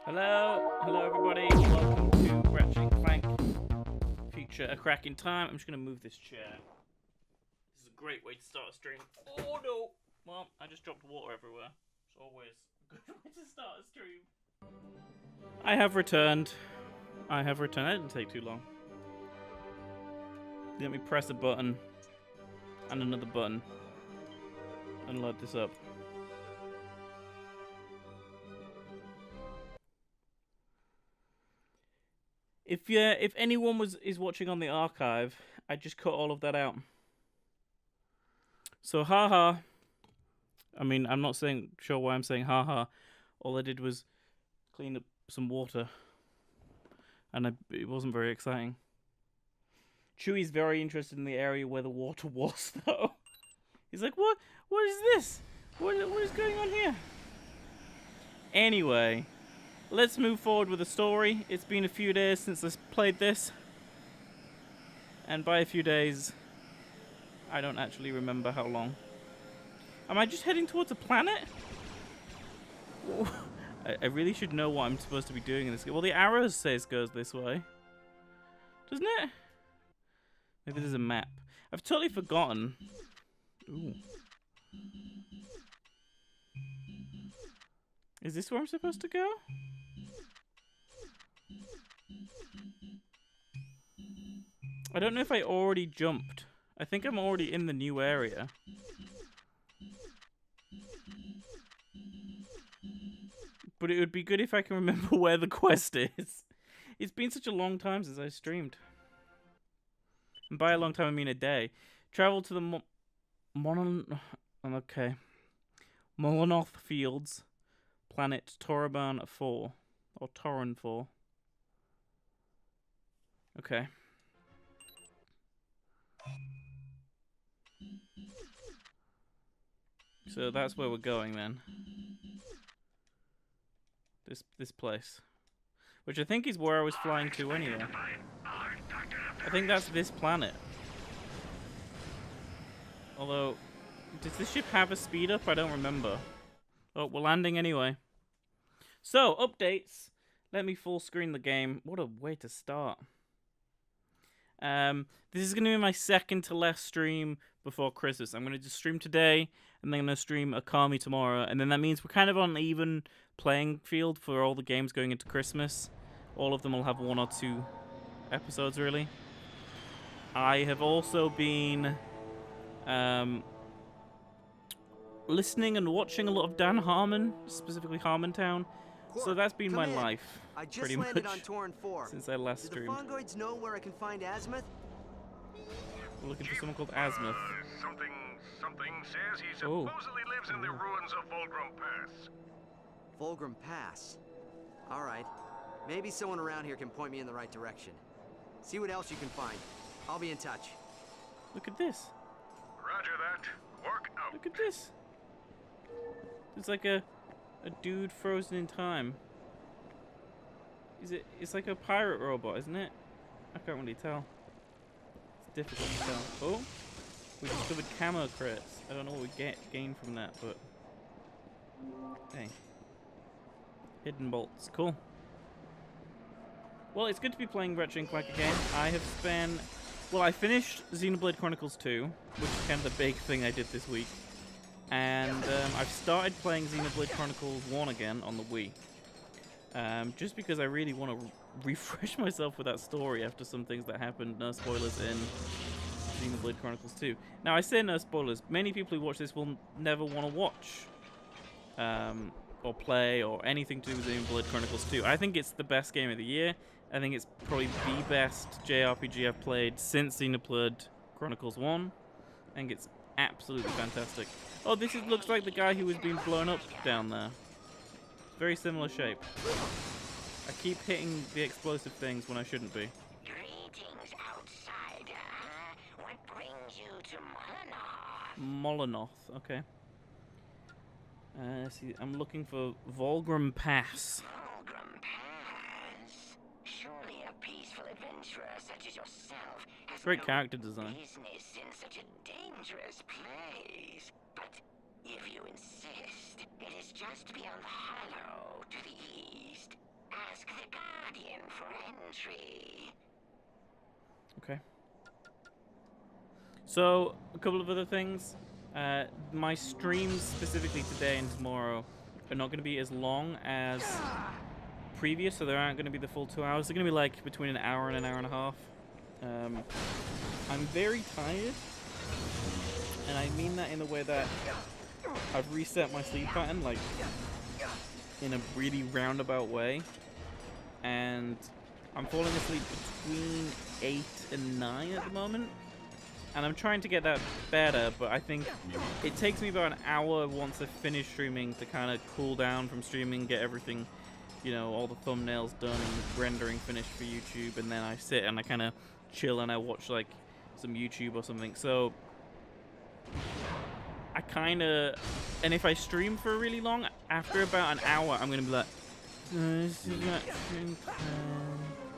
Hello everybody. Welcome to Ratchet and Clank Future A Crack in Time. I'm just gonna move this chair. This is a great way to start a stream. Oh no! Well, I just dropped water everywhere. It's always a good way to start a stream. I have returned. That didn't take too long. Let me press a button and another button and load this up. If anyone is watching on the archive, I just cut all of that out. So haha. I mean, I'm not sure why I'm saying haha. All I did was clean up some water, and it wasn't very exciting. Chewie's very interested in the area where the water was, though. He's like, what? What is this? What is going on here? Anyway, let's move forward with the story. It's been a few days since I played this. And by a few days, I don't actually remember how long. Am I just heading towards a planet? I really should know what I'm supposed to be doing in this game. Well, the arrows say it goes this way. Doesn't it? Maybe there's a map. I've totally forgotten. Ooh. Is this where I'm supposed to go? I don't know if I already jumped. I think I'm already in the new area. But it would be good if I can remember where the quest is. It's been such a long time since I streamed. And by a long time, I mean a day. Travel to the Molinoth Fields, planet Toraban 4. Or Toran 4. Okay. So that's where we're going then. This place. Which I think is where I was flying to anyway. I think that's this planet. Although, does this ship have a speed up? I don't remember. Oh, we're landing anyway. So, updates. Let me full screen the game. What a way to start. This is going to be my second to last stream before Christmas. I'm going to just stream today, and then I'm going to stream Akami tomorrow, and then that means we're kind of on an even playing field for all the games going into Christmas. All of them will have 1 or 2 episodes, really. I have also been listening and watching a lot of Dan Harmon, specifically Harmontown. So that's been my life, pretty much, since I last streamed. Do the Fongoids know where I can find Azimuth? We're looking for someone called Azimuth. Something says he supposedly lives in the ruins of Volgrum Pass. Volgrum Pass? Alright. Maybe someone around here can point me in the right direction. See what else you can find. I'll be in touch. Look at this. Roger that. Work out. Look at this. It's like a dude frozen in time. It's like a pirate robot, isn't it? I can't really tell. It's difficult to tell. Oh, we discovered camo crates. I don't know what we gain from that, but hey, hidden bolts, cool. Well, it's good to be playing Ratchet and Clank again. I finished Xenoblade Chronicles 2, which is kind of the big thing I did this week. And I've started playing Xenoblade Chronicles 1 again on the Wii. Just because I really want to refresh myself with that story after some things that happened. No spoilers in Xenoblade Chronicles 2. Now, I say no spoilers. Many people who watch this will never want to watch or play or anything to do with Xenoblade Chronicles 2. I think it's the best game of the year. I think it's probably the best JRPG I've played since Xenoblade Chronicles 1. I think it's absolutely fantastic. Oh, looks like the guy who was being blown up down there. Very similar shape. I keep hitting the explosive things when I shouldn't be. Greetings, outsider. What brings you to Molinoth? Molinoth, okay. See, I'm looking for Volgrum Pass. Volgrum Pass. Surely a peaceful adventurer such as yourself has Great no character design. business in such a dangerous place. But if you insist, it is just beyond the hollow to the east. entry. Okay. So, a couple of other things. My streams specifically today and tomorrow are not going to be as long as previous, so they aren't going to be the full 2 hours. They're going to be like between an hour and an hour and a half. I'm very tired, and I mean that in the way that I've reset my sleep pattern, like, in a really roundabout way, and I'm falling asleep between 8 and 9 at the moment, and I'm trying to get that better, but I think it takes me about an hour once I finish streaming to kind of cool down from streaming, get everything, you know, all the thumbnails done and rendering finished for YouTube, and then I sit and I kind of chill and I watch like some YouTube or something. So I kind of, and if I stream for really long, after about an hour, I'm gonna be like,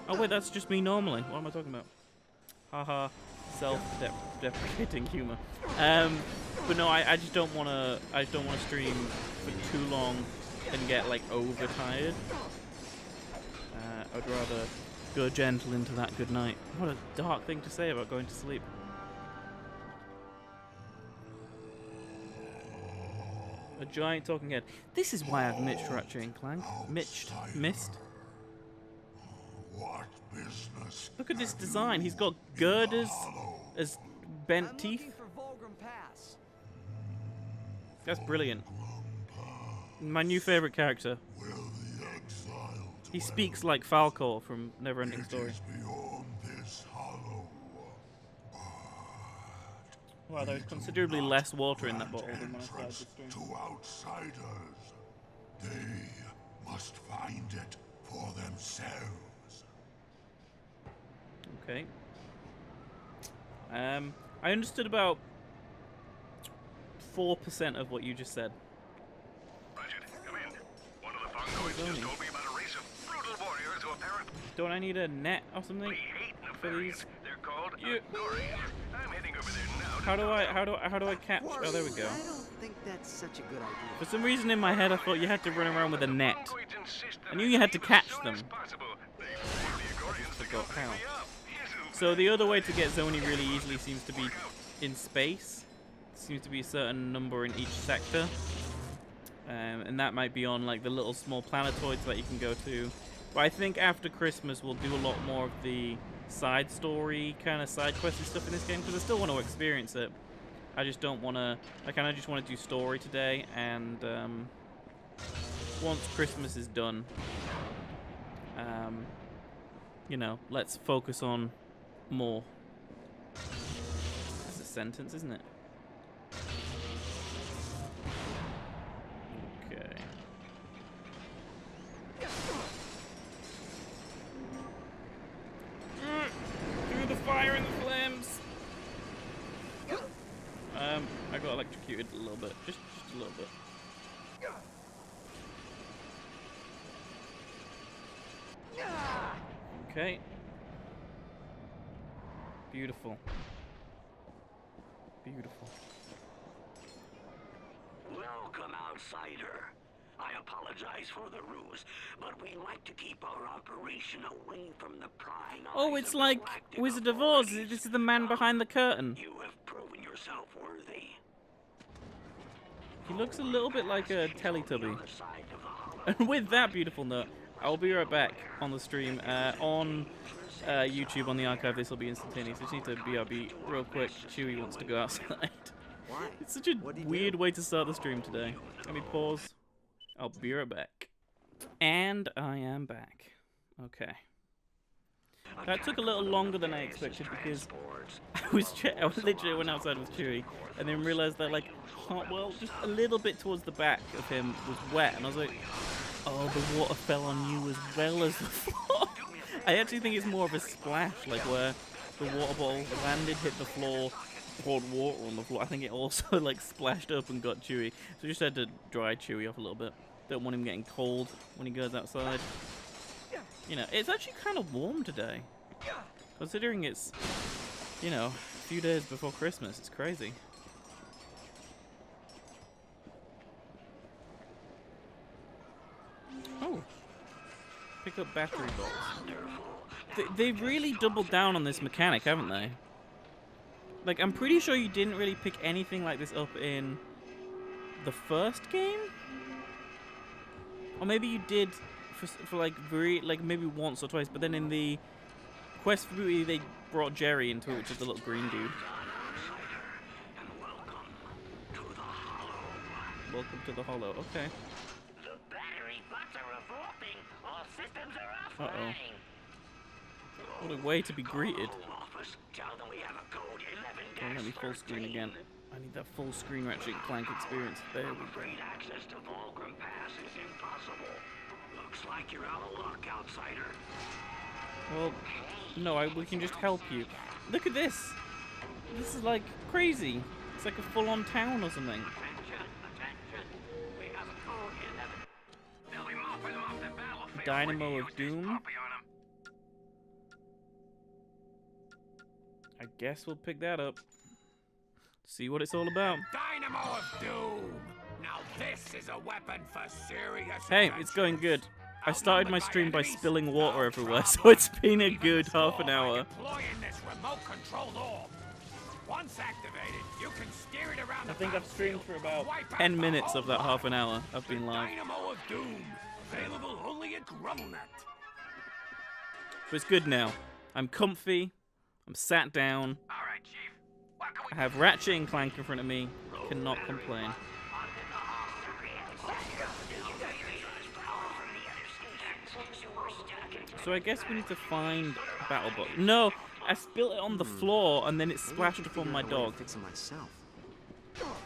oh wait, that's just me normally. What am I talking about? Haha, self-deprecating humor. But no, I just don't want to. I just don't want to stream for too long and get like overtired. I'd rather go gentle into that good night. What a dark thing to say about going to sleep. A giant talking head. This is why I've mitched Ratchet and Clank. Missed. What business? Look at this design. He's got girders as bent I'm teeth. looking for Volgrim Pass. That's brilliant. My new favorite character. Will the exile He speaks like Falcor from Neverending Story. is beyond this hollow. Wow, there's considerably less water in that bottle than when I started the stream. To outsiders, they must find it for themselves. Okay. I understood about 4% of what you just said. Ratchet, come in. One of the Fongoids just told me about a race of brutal warriors who apparently Don't I need a net or something hate for Nefarians. these? They're called You- Igorians. I'm heading over there now. How do I catch? Oh, there we go. I don't think that's such a good idea. For some reason in my head, I thought you had to run around with a net. Fongoids insist that I knew you had to catch as soon them. as possible. They want the Igorians to forgot come how. pick me up. So the other way to get Zoni really easily seems to be in space. Seems to be a certain number in each sector. And that might be on like the little small planetoids that you can go to. But I think after Christmas we'll do a lot more of the side story kind of side questy stuff in this game, because I still want to experience it. I just don't want to. I kind of just want to do story today, and once Christmas is done, you know, let's focus on more. That's a sentence, isn't it? Okay. Through the fire and the flames. I got electrocuted a little bit, just a little bit. Okay. Beautiful. Beautiful. Welcome, outsider. I apologize for the ruse, but we like to keep our operation away from the prying Oh, eyes it's of like galactic Wizard of Oz. authorities. This is the man behind the curtain. You have proven yourself worthy. He looks a little bit like a Teletubby. Other side of the hollow. And with that beautiful note, I'll be right back on the stream. On YouTube, on the archive, this will be instantaneous. I just need to BRB real quick. Chewie wants to go outside. Why? It's such a What'd he weird do? way to start the stream today. Let me pause. I'll be right back. And I am back. Okay. That took a little longer than I expected because I literally went outside with Chewie and then realized that like, well, just a little bit towards the back of him was wet, and I was like, oh, the water fell on you as well as the floor. I actually think it's more of a splash, like where the water bottle landed, hit the floor, poured water on the floor. I think it also like splashed up and got Chewie. So I just had to dry Chewie off a little bit. Don't want him getting cold when he goes outside. You know, it's actually kind of warm today. Considering it's, you know, a few days before Christmas. It's crazy. Oh. Pick up battery bolts. Wonderful. They've really doubled down on this mechanic, haven't they? Like, I'm pretty sure you didn't really pick anything like this up in the first game? Or maybe you did for like, maybe once or twice, but then in the Quest for Booty, they brought Jerry into it, which is the little green dude. Welcome to the Hollow. Okay. The battery bots are revolting. All systems are Uh-oh. offline. What a way to be greeted. Office, tell them we have a code 11 Don't let me full screen again. I need that full screen Ratchet & Clank experience. There we go. Access to Volgrim Pass is impossible. Looks like you're out of luck, outsider. Well, no, we can just help you. Look at this. This is like crazy. It's like a full-on town or something. Attention. We have a code 11. They'll be mopping them off the battlefield. Dynamo of Doom. I guess we'll pick that up. See what it's all about. Dynamo of Doom! Now this is a weapon for serious Hey, it's going good. I started my stream by spilling water everywhere, so it's been a good half an hour. Deploying this remote-controlled orb. Once activated, you can steer it around I think I've streamed for about 10 minutes of that half an hour I've been live. Dynamo of Doom, available only at GrumbleNet. But it's good now. I'm comfy. I'm sat down. All right, Chief. What can we I have Ratchet & Clank in front of me. Cannot complain. So I guess we need to find BattleBot. No, I spilled it on the floor and then it splashed upon my dog. Fix it myself.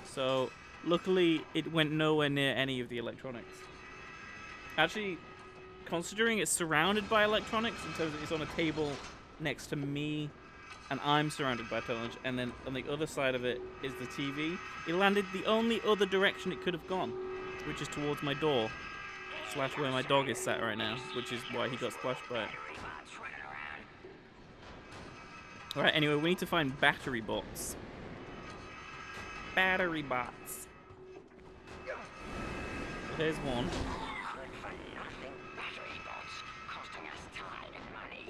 So luckily it went nowhere near any of the electronics. Actually, considering it's surrounded by electronics in terms of it's on a table next to me and I'm surrounded by television, and then on the other side of it is the TV, it landed the only other direction it could have gone, which is towards my door. / where my dog is sat right now, which is why he got splashed by it. Alright, anyway, we need to find battery bots. Battery bots. There's one.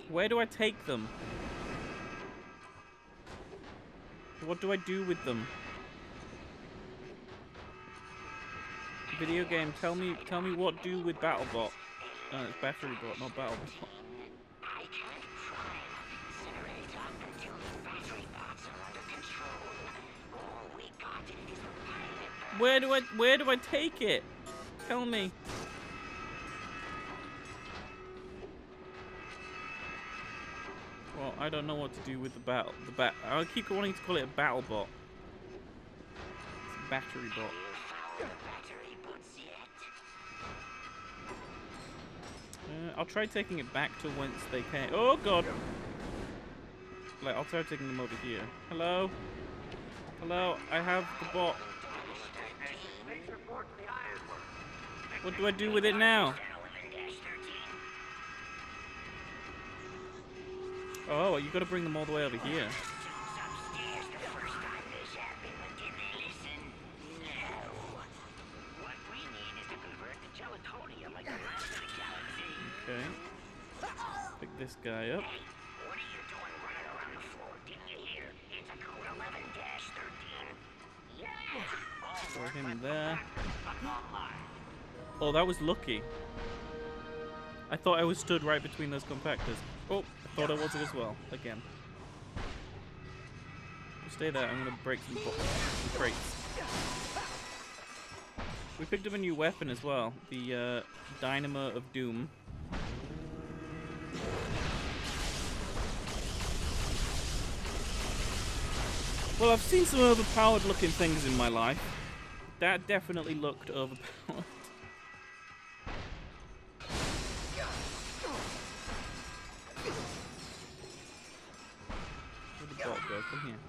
Where do I take them? What do I do with them? Video game, tell me what do with BattleBot. It's battery bot, not BattleBot. Where do I take it? Tell me. Well, I don't know what to do with the I keep wanting to call it a BattleBot. It's a battery bot. I'll try taking it back to whence they came. Oh god! Like, I'll try taking them over here. Hello? Hello? I have the bot. What do I do with it now? Oh, you gotta bring them all the way over here. Okay. Pick this guy up. What are you doing running around the floor? Didn't you hear? It's a code 11-13. Yeah! Throw him there. Oh, that was lucky. I thought I was stood right between those compactors. Oh, I thought I was as well. Again. You stay there. I'm gonna break some crates. We picked up a new weapon as well. The Dynamo of Doom. Well, I've seen some overpowered looking things in my life. That definitely looked overpowered. Where'd the bot go? Come here.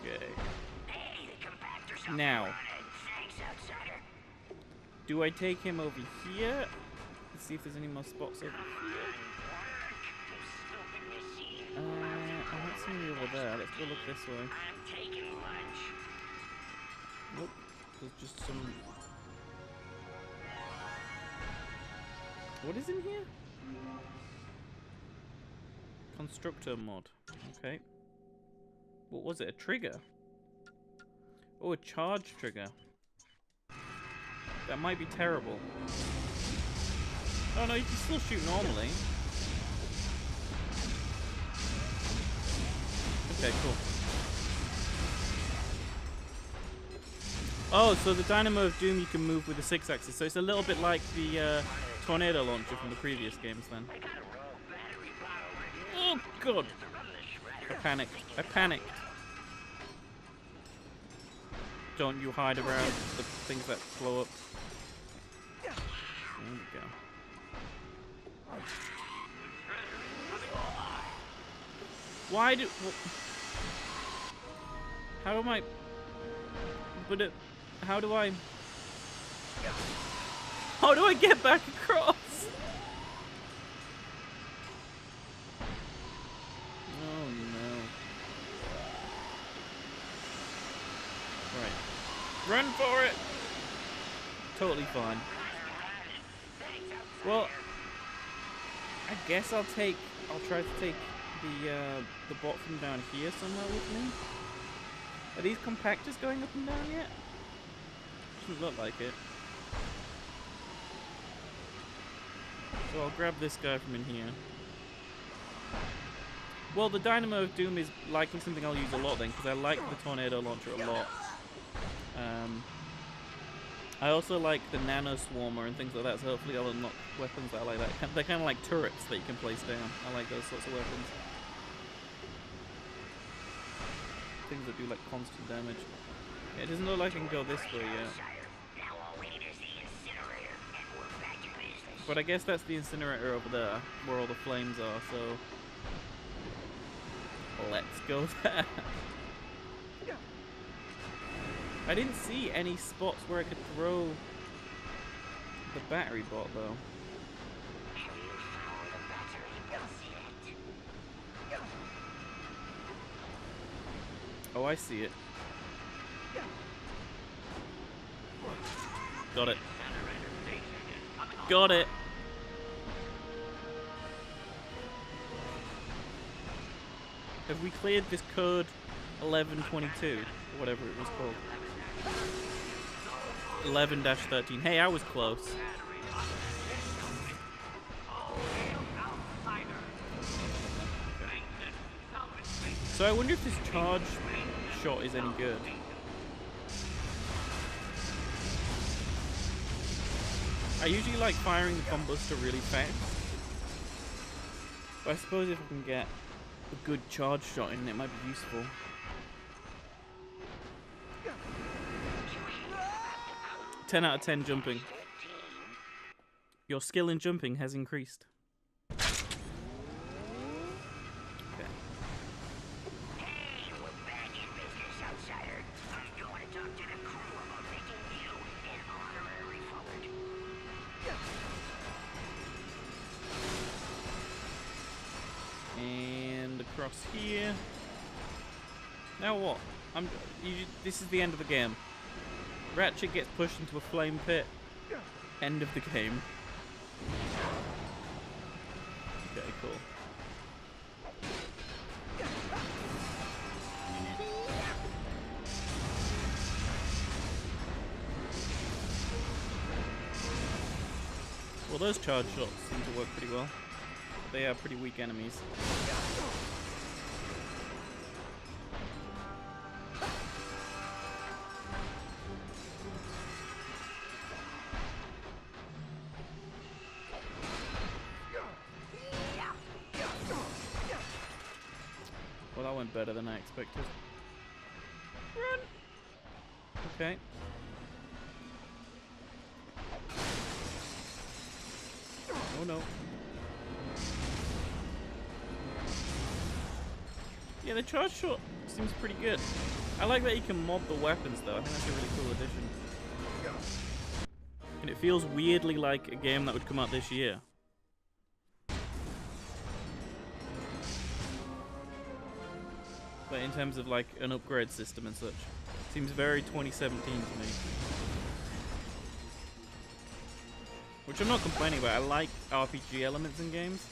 Okay. Now, do I take him over here? Let's see if there's any more spots over here. I don't see any over there. Let's go look this way. Nope. There's just some What is in here? Constructor mod. Okay. What was it? A trigger? Oh, a charge trigger. That might be terrible. Oh no, you can still shoot normally. Okay, cool. Oh, so the Dynamo of Doom you can move with the 6-axis, so it's a little bit like the tornado launcher from the previous games then. Oh god! I panicked. I panicked. Don't you hide around the things that blow up. There we go. Why do... How am I... But it... How do I... How do I get back across? Oh no. Right. Run for it! Totally fine. Well, I guess I'll try to take the bot from down here somewhere with me. Are these compactors going up and down yet? Doesn't look like it. So I'll grab this guy from in here. Well, the Dynamo of Doom is likely something I'll use a lot then, because I like the tornado launcher a lot. I also like the Nano Swarmer and things like that, so hopefully I'll unlock weapons that I like that. They're kind of like turrets that you can place down. I like those sorts of weapons. Things that do like constant damage. Yeah, it doesn't look like I can go this way yet. But I guess that's the incinerator over there, where all the flames are, so... Let's go there. I didn't see any spots where I could throw the battery bot, though. Oh, I see it. Got it. Got it. Have we cleared this code 1122, or whatever it was called? 11-13. Hey, I was close. So I wonder if this charge shot is any good. I usually like firing the combustor really fast. But I suppose if I can get a good charge shot in, it might be useful. Ten out of 10 jumping. Your skill in jumping has increased. Okay. Hey, we're back in business, outsider. I'm going to talk to the crew about making you an honorary forward. And across here. Now what? This is the end of the game. Ratchet gets pushed into a flame pit. End of the game. Okay, cool. Well, those charge shots seem to work pretty well. They are pretty weak enemies. Well, that went better than I expected. Run! Okay. Oh no. Yeah, the charge shot seems pretty good. I like that you can mod the weapons though. I think that's a really cool addition. And it feels weirdly like a game that would come out this year. But in terms of like an upgrade system and such. Seems very 2017 to me. which I'm not complaining about. I like RPG elements in games,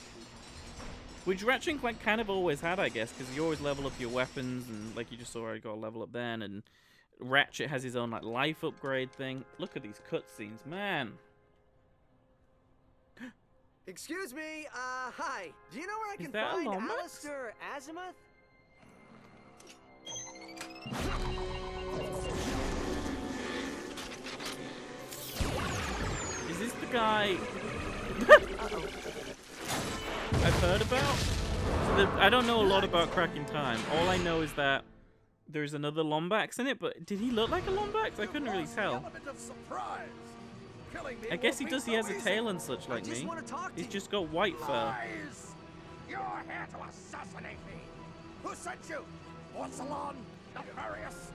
which Ratchet & Clank kind of always had, I guess, because you always level up your weapons, and like you just saw, I got a level up then, and Ratchet has his own like life upgrade thing. Look at these cutscenes, man. Excuse me, hi. Do you know where I Is can that a find Lombax? Alistair Azimuth? Is this the guy I've heard about? So I don't know a lot about Cracking Time. All I know is that there's another Lombax in it, but did he look like a Lombax? I couldn't really tell. I guess he does. He has a tail and such like me. He's just got white fur. Lies! You're here to assassinate me! Who sent you? Orsalon? Nefarious?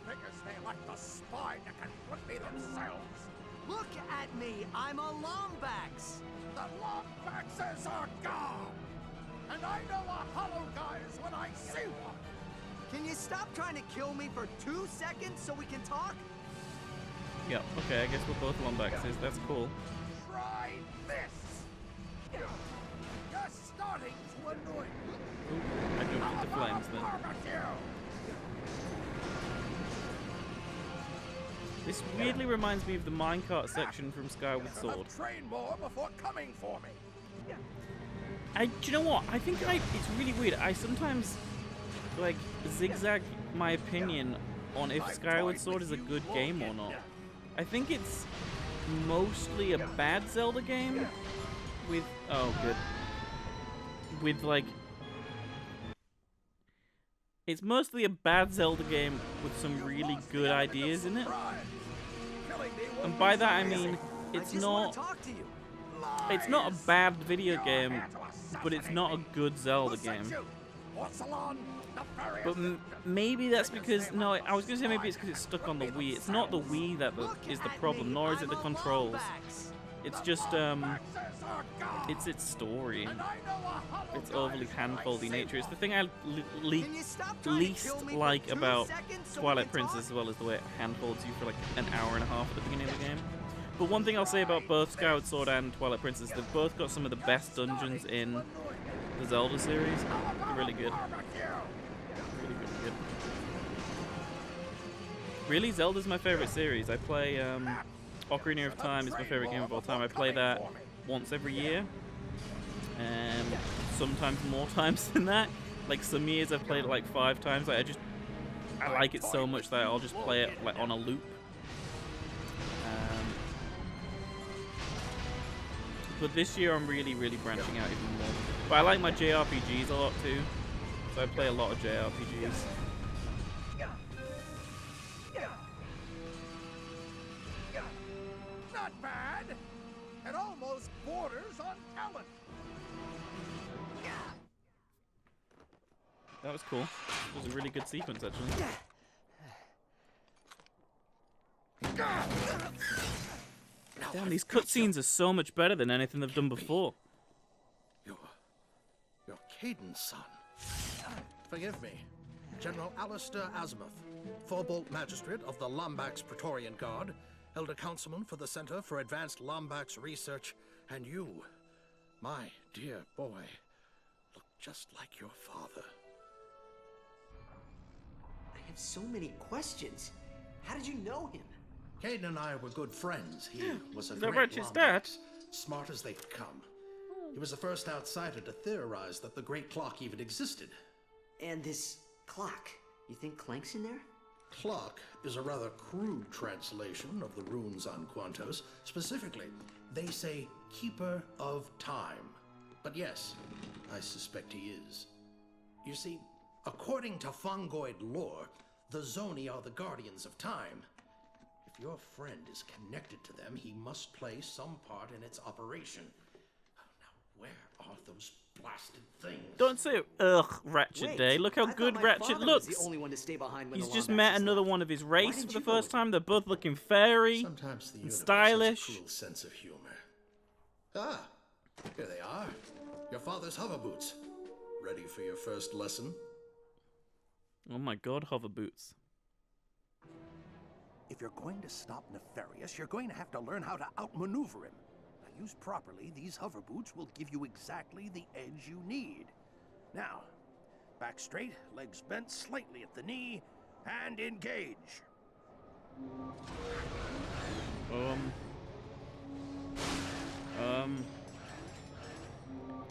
Figures they like the spine that can put me themselves. Look at me, I'm a Lombax. The Lombaxes are gone! And I know a hollow guys when I see one! Can you stop trying to kill me for 2 seconds so we can talk? Yeah, okay, I guess we're both Lombaxes. That's cool. Try this! You're starting to annoy me! Ooh, I jumped into flames then. Barbecue! This weirdly reminds me of the minecart section from Skyward Sword. Train more before coming for me! Do you know what? I think it's really weird. I sometimes, like, zigzag my opinion on if Skyward Sword is a good game or not. I think it's mostly a bad Zelda game with... Oh, good. With, like... It's mostly a bad Zelda game with some really good ideas in it. And by that I mean, it's not a bad video game, but it's not a good Zelda game. But maybe that's because... No, I was going to say maybe it's because it's stuck on the Wii. It's not the Wii that is the problem, nor is it the controls. It's just, it's its story. Its overly hand-foldy nature. It's the thing I least like about Twilight Princess, as well as the way it hand-holds you for like an hour and a half at the beginning of the game. But one thing I'll say about both Skyward Sword and Twilight Princess, they've both got some of the best dungeons in the Zelda series. They're really good. Really, Zelda's my favorite series. I play Ocarina of Time is my favorite game of all time. I play that once every year. Sometimes more times than that. Like some years I've played it like 5 times. Like I like it so much that I'll just play it like on a loop. But this year I'm really branching out even more. But I like my JRPGs a lot too. So I play a lot of JRPGs. Not bad! It almost borders on talent! That was cool. It was a really good sequence actually. Damn, these cutscenes are so much better than anything they've done before. You're Caden's son. Forgive me. General Alistair Azimuth, Forbolt Magistrate of the Lombax Praetorian Guard, Elder Councilman for the Center for Advanced Lombax Research, and you, my dear boy, look just like your father. I have so many questions. How did you know him? Caden and I were good friends. He was a Is that great Ratchet's dad? Lombax, smart as they could come. He was the first outsider to theorize that the Great Clock even existed. And this clock, you think Clank's in there? Clock is a rather crude translation of the runes on Quantos. Specifically, they say Keeper of Time. But yes, I suspect he is. You see, according to Fungoid lore, the Zoni are the guardians of time. If your friend is connected to them, he must play some part in its operation. Now, where are those blasted things? Don't say ugh, Ratchet Day. Look how good Ratchet looks. The only one to stay behind when He's the just Lombax met is another left. one of his Why race didn't for the you go first with time. They're both looking fairy Sometimes the and universe stylish. has a cruel sense of humor. Ah, here they are. Your father's hover boots. Ready for your first lesson? Oh my god, hover boots. If you're going to stop Nefarious, you're going to have to learn how to outmaneuver him. Used properly, these hover boots will give you exactly the edge you need. Now, back straight, legs bent slightly at the knee, and engage.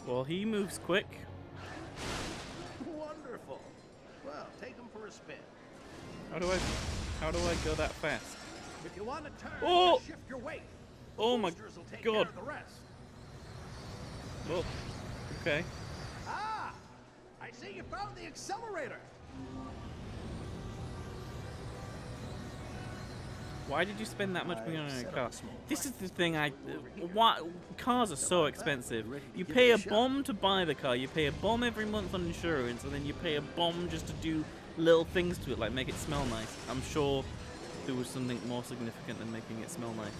Well, he moves quick. Wonderful. Well, take him for a spin. How do I go that fast? If you want to turn, Oh! just shift your weight. Oh my Boosters will take God. care of the rest. Well, okay. Ah! I see you found the accelerator. Why did you spend that much money on a set up car? a small This is flight the thing. over here. Cars are so expensive. Ready to You give pay it a a shot? bomb to buy the car. You pay a bomb every month on insurance, and then you pay a bomb just to do little things to it, like make it smell nice. I'm sure there was something more significant than making it smell nice.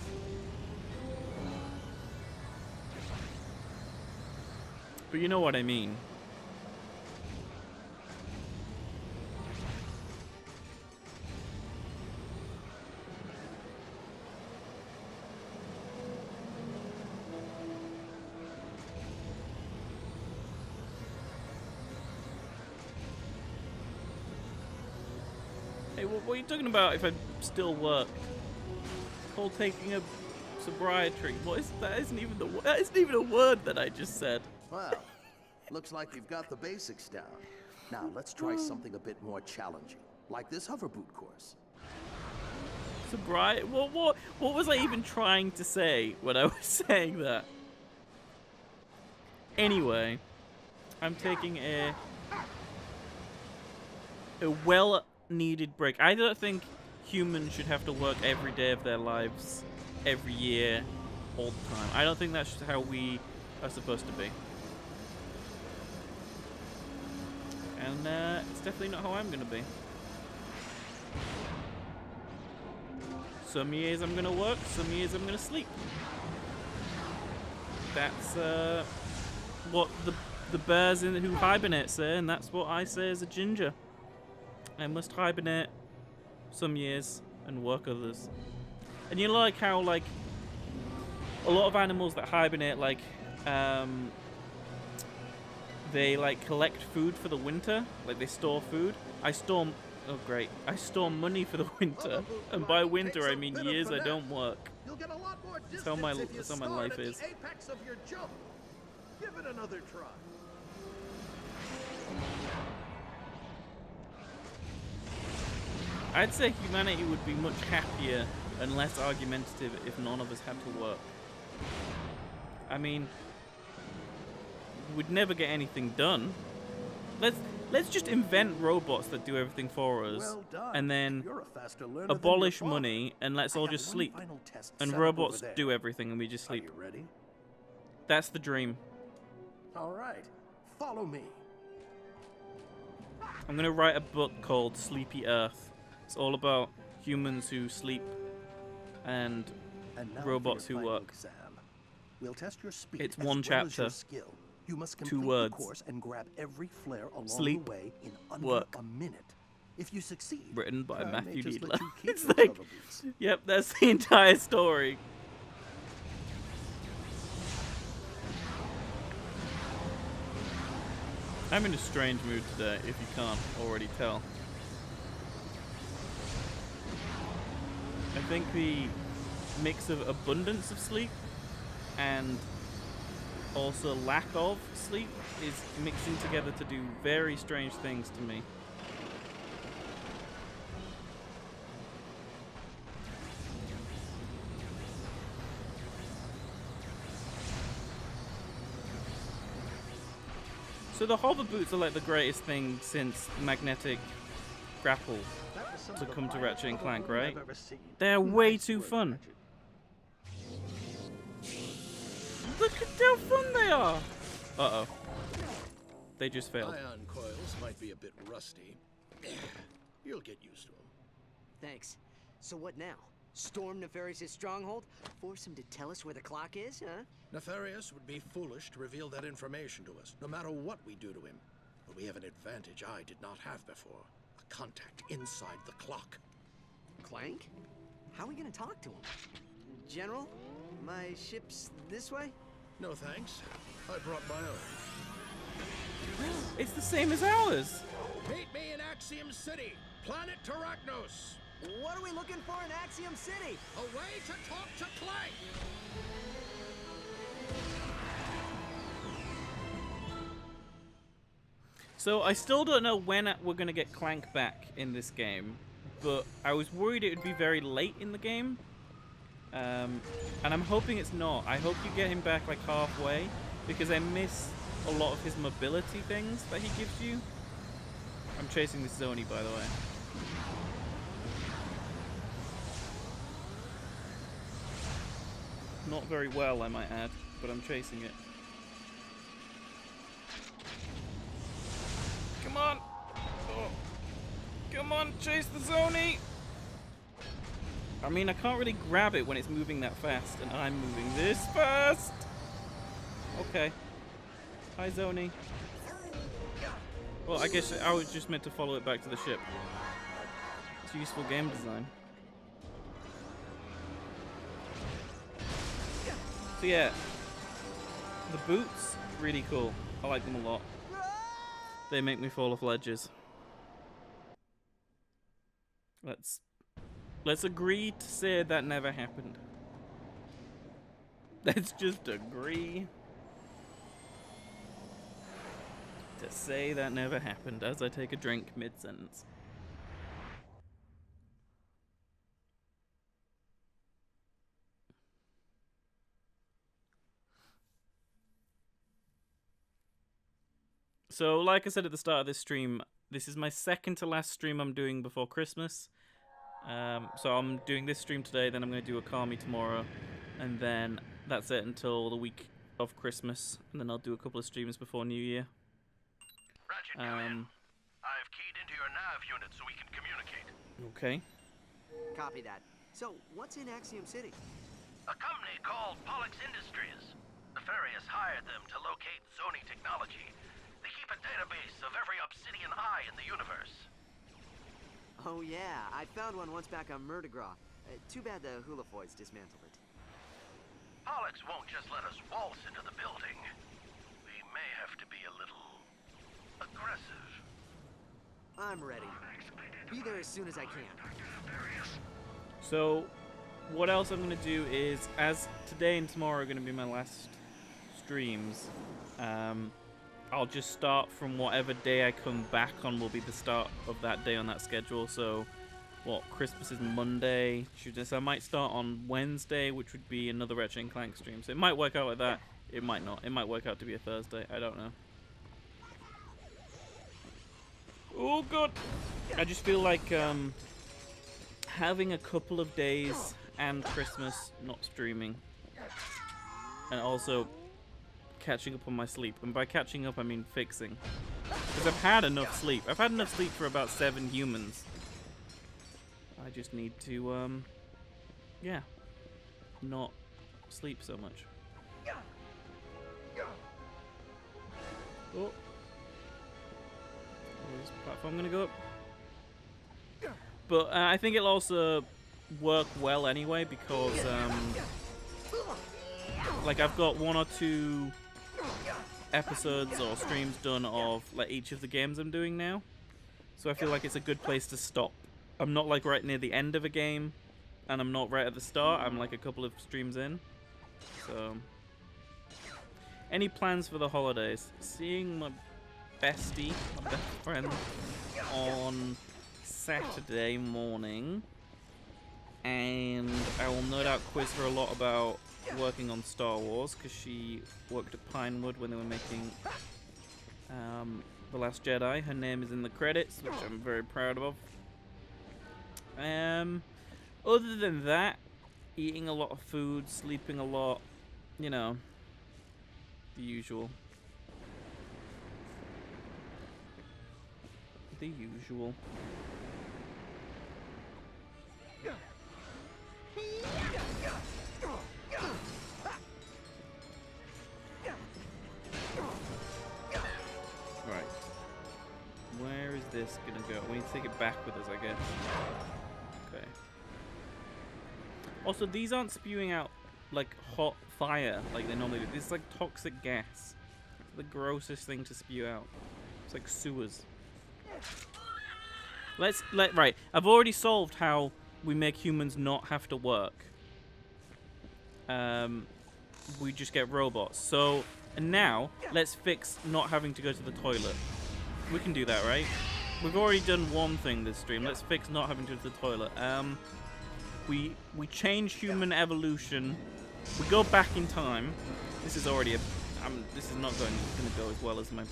But you know what I mean. Hey, what are you talking about if I still work? It's called taking a sobriety. What is that? That isn't even a word that I just said. Well, looks like you've got the basics down. Now, let's try something a bit more challenging, like this hover boot course. Sobriety? What was I even trying to say when I was saying that? Anyway, I'm taking a well-needed break. I don't think humans should have to work every day of their lives, every year, all the time. I don't think that's how we are supposed to be. And it's definitely not how I'm going to be. Some years I'm going to work, some years I'm going to sleep. That's what the bears who hibernate say, and that's what I say as a ginger. I must hibernate some years and work others. And you know, like how like a lot of animals that hibernate, like they like collect food for the winter, like they store food. I store money for the winter, and by winter I mean years I don't work. You'll get a lot more That's how my distance if you that's how my start life at is. the apex of your jump. Give it another try. I'd say humanity would be much happier and less argumentative if none of us had to work. I mean, we'd never get anything done. Let's just invent robots that do everything for us, Well done. and then You're a faster learner than your abolish father. money, and let's I all have just one sleep. final test And set up robots over there. do everything, and we just Are sleep. you ready? That's the dream. All right. Follow me. I'm gonna write a book called Sleepy Earth. It's all about humans who sleep and And now robots for your who final work. Exam. We'll test your speed It's as one well as chapter. your skill. You must 2 complete words. the course and grab every flare along Sleep, the way in under work. a minute. If you succeed, Written by I may Matthew just Needler. let you keep It's those like, hover boots. yep, that's the entire story. I'm in a strange mood today, if you can't already tell. I think the mix of abundance of sleep and also lack of sleep is mixing together to do very strange things to me. So the hover boots are like the greatest thing since magnetic grapple That was some to of the come to finest Ratchet and hover Clank, boots right? I've ever seen. They're way Nice too work, fun. Ratchet. Look at how fun they are! Uh-oh. They just failed. Ion coils might be a bit rusty. You'll get used to them. Thanks. So what now? Storm Nefarious' stronghold? Force him to tell us where the clock is, huh? Nefarious would be foolish to reveal that information to us, no matter what we do to him. But we have an advantage I did not have before. A contact inside the clock. Clank? How are we gonna talk to him? General, My ship's this way? No thanks. I brought my own. It's the same as ours. Meet me in Axiom City, planet Terragnos. What are we looking for in Axiom City? A way to talk to Clank. So I still don't know when we're gonna get Clank back in this game, but I was worried it would be very late in the game. And I'm hoping it's not. I hope you get him back like halfway, because I miss a lot of his mobility things that he gives you. I'm chasing this Zoni, by the way. Not very well, I might add, but I'm chasing it. Come on! Oh. Come on, chase the Zoni! I mean, I can't really grab it when it's moving that fast, and I'm moving this fast! Okay. Hi, Zoni. Well, I guess I was just meant to follow it back to the ship. It's useful game design. So yeah, the boots, really cool. I like them a lot. They make me fall off ledges. Let's agree to say that never happened. Let's just agree to say that never happened as I take a drink mid-sentence. So, like I said at the start of this stream, this is my second to last stream I'm doing before Christmas. So I'm doing this stream today, then I'm going to do a Kami tomorrow, and then that's it until the week of Christmas, and then I'll do a couple of streams before New Year. Ratchet, come in. I've keyed into your nav unit so we can communicate. Okay. Copy that. So, what's in Axiom City? A company called Pollux Industries. Nefarious hired them to locate Zoni technology. They keep a database of every obsidian eye in the universe. Oh yeah, I found one once back on Murdegraw. Too bad the Hulafoids dismantled it. Pollux won't just let us waltz into the building. We may have to be a little aggressive. I'm ready. Be there as soon as I can. So, what else I'm going to do is, as today and tomorrow are going to be my last streams, I'll just start from whatever day I come back on will be the start of that day on that schedule. So, what, Christmas is Monday, Tuesday, so I might start on Wednesday, which would be another Ratchet & Clank stream. So it might work out like that, it might not. It might work out to be a Thursday, I don't know. Oh god! I just feel like having a couple of days and Christmas not streaming, and also catching up on my sleep, and by catching up I mean fixing, because I've had enough sleep. I've had enough sleep for about 7 humans. I just need to yeah, not sleep so much. Oh, where's the platform gonna go up? But I think it'll also work well anyway, because like I've got 1 or 2 episodes or streams done of like each of the games I'm doing now, so I feel like it's a good place to stop. I'm not like right near the end of a game, and I'm not right at the start. I'm like a couple of streams in. So, any plans for the holidays? Seeing my bestie, my best friend, on Saturday morning, and I will no doubt quiz her a lot about working on Star Wars, because she worked at Pinewood when they were making The Last Jedi. Her name is in the credits, which I'm very proud of. Other than that, eating a lot of food, sleeping a lot, you know, the usual. The usual. Right. Where is this gonna go? We need to take it back with us, I guess. Okay. Also, these aren't spewing out like hot fire like they normally do. This is like toxic gas. It's the grossest thing to spew out. It's like sewers. Right. I've already solved how we make humans not have to work. We just get robots. So, and now let's fix not having to go to the toilet. We can do that, right? We've already done one thing this stream. Let's fix not having to go to the toilet. We change human evolution. We go back in time. This is already this is not going to go as well as my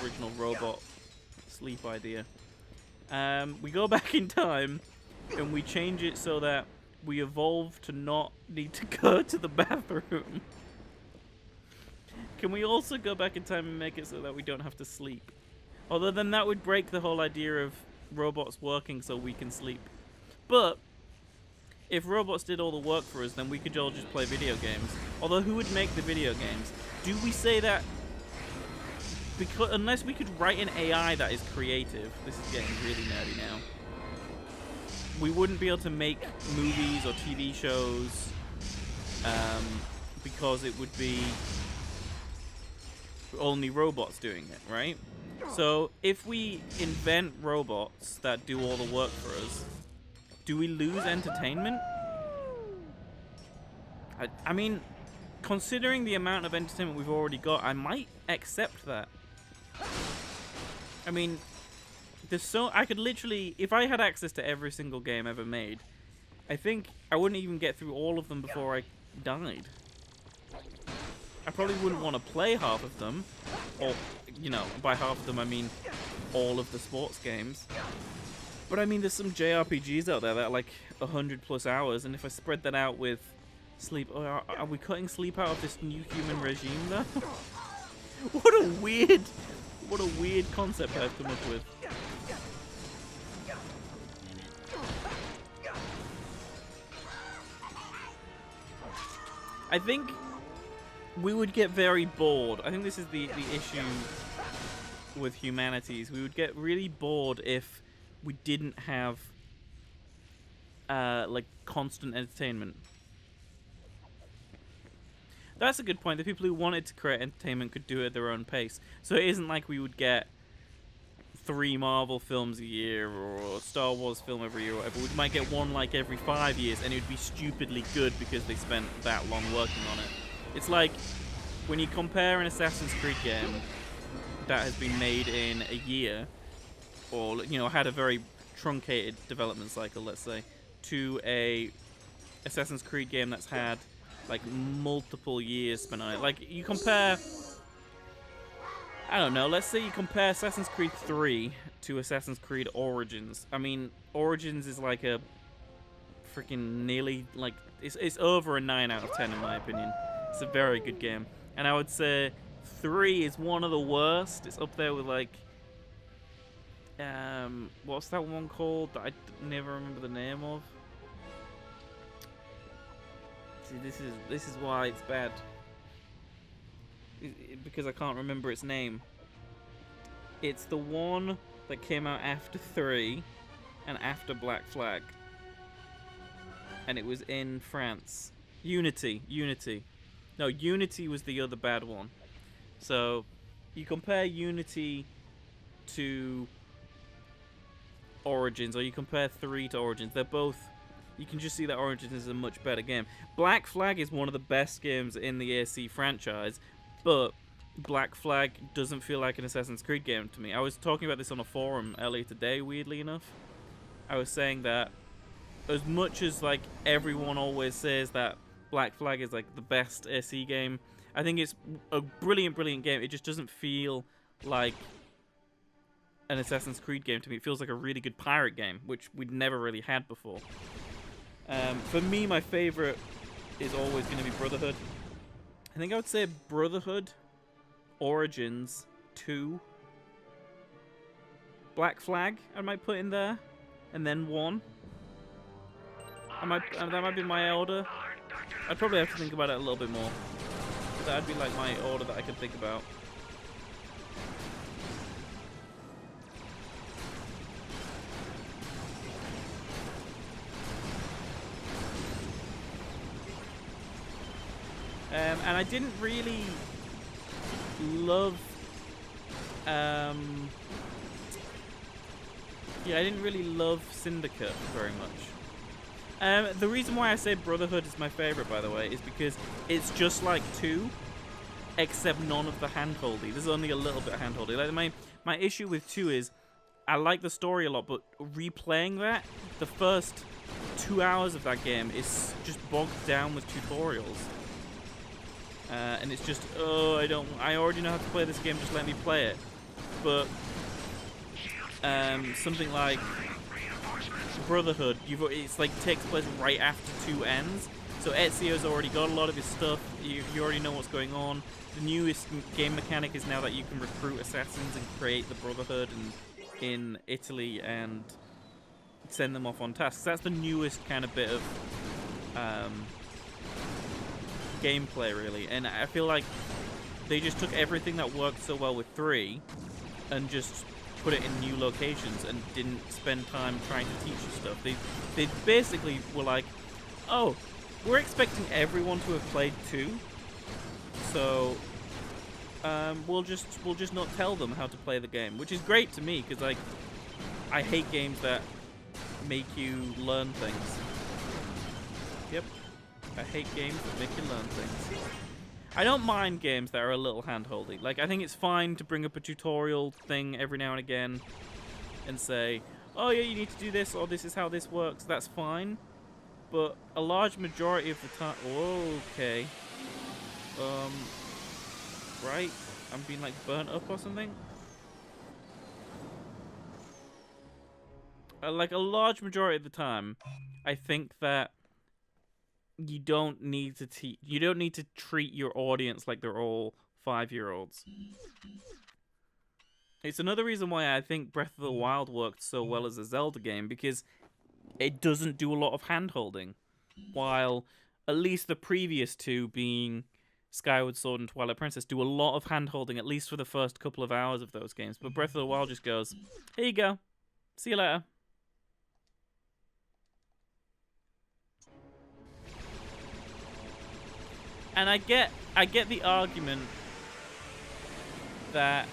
original robot sleep idea. We go back in time and we change it so that we evolve to not need to go to the bathroom. Can we also go back in time and make it so that we don't have to sleep? Although then that would break the whole idea of robots working so we can sleep. But if robots did all the work for us, then we could all just play video games. Although who would make the video games? Do we say that? Because unless we could write an AI that is creative, this is getting really nerdy now. We wouldn't be able to make movies or TV shows because it would be only robots doing it, right? So if we invent robots that do all the work for us, do we lose entertainment? I mean, considering the amount of entertainment we've already got, I might accept that. I mean, I could literally, if I had access to every single game ever made, I think I wouldn't even get through all of them before I died. I probably wouldn't want to play half of them, or, you know, by half of them I mean all of the sports games. But I mean, there's some JRPGs out there that are like 100+ hours, and if I spread that out with sleep, are we cutting sleep out of this new human regime though? What a weird concept I've come up with. I think we would get very bored. I think this is the issue with humanities. We would get really bored if we didn't have like constant entertainment. That's a good point. The people who wanted to create entertainment could do it at their own pace. So it isn't like we would get 3 Marvel films a year or a Star Wars film every year or whatever. We might get one like every 5 years, and it would be stupidly good because they spent that long working on it. It's like when you compare an Assassin's Creed game that has been made in a year, or, you know, had a very truncated development cycle, let's say, to a Assassin's Creed game that's had like multiple years spent on it. Like, you compare, I don't know, let's say you compare Assassin's Creed 3 to Assassin's Creed Origins. I mean, Origins is like a freaking nearly, like, it's over a 9 out of 10 in my opinion. It's a very good game. And I would say 3 is one of the worst. It's up there with, like, what's that one called that I never remember the name of? See, this is why it's bad. Because I can't remember its name. It's the one that came out after 3 and after Black Flag. And it was in France. Unity. No, Unity was the other bad one. So, you compare Unity to Origins, or you compare 3 to Origins. They're both... You can just see that Origins is a much better game. Black Flag is one of the best games in the AC franchise, but Black Flag doesn't feel like an Assassin's Creed game to me. I was talking about this on a forum earlier today, weirdly enough. I was saying that as much as, like, everyone always says that Black Flag is, like, the best SE game, I think it's a brilliant game. It just doesn't feel like an Assassin's Creed game to me. It feels like a really good pirate game, which we'd never really had before. For me, my favorite is always going to be Brotherhood. I think I would say Brotherhood, Origins, 2, Black Flag I might put in there, and then 1. That might be my order. I'd probably have to think about it a little bit more. But that'd be like my order that I could think about. And I didn't really love. Yeah, I didn't really love Syndicate very much. The reason why I say Brotherhood is my favorite, by the way, is because it's just like 2, except none of the handholdy. There's only a little bit of handholdy. Like my issue with 2 is I like the story a lot, but replaying that, the first 2 hours of that game is just bogged down with tutorials. And it's just, oh, I already know how to play this game, just let me play it. But something like Brotherhood, it's like takes place right after 2 ends. So Ezio's already got a lot of his stuff. You already know what's going on. The newest game mechanic is now that you can recruit assassins and create the Brotherhood in Italy and send them off on tasks. That's the newest kind of bit of gameplay, really. And I feel like they just took everything that worked so well with 3 and just put it in new locations and didn't spend time trying to teach you stuff. They basically were like, oh, we're expecting everyone to have played 2, so we'll just not tell them how to play the game, which is great to me because like I hate games that make you learn things. Yep, I hate games that make you learn things. I don't mind games that are a little hand-holdy. Like, I think it's fine to bring up a tutorial thing every now and again and say, oh yeah, you need to do this, or this is how this works. That's fine. But a large majority of the time... Okay. Right? I'm being, like, burnt up or something? Like, a large majority of the time, I think that you don't need to treat your audience like they're all 5-year-olds. It's another reason why I think Breath of the Wild worked so well as a Zelda game, because it doesn't do a lot of hand-holding, while at least the previous 2, being Skyward Sword and Twilight Princess, do a lot of hand-holding, at least for the first couple of hours of those games. But Breath of the Wild just goes, here you go, see you later. And I get the argument that,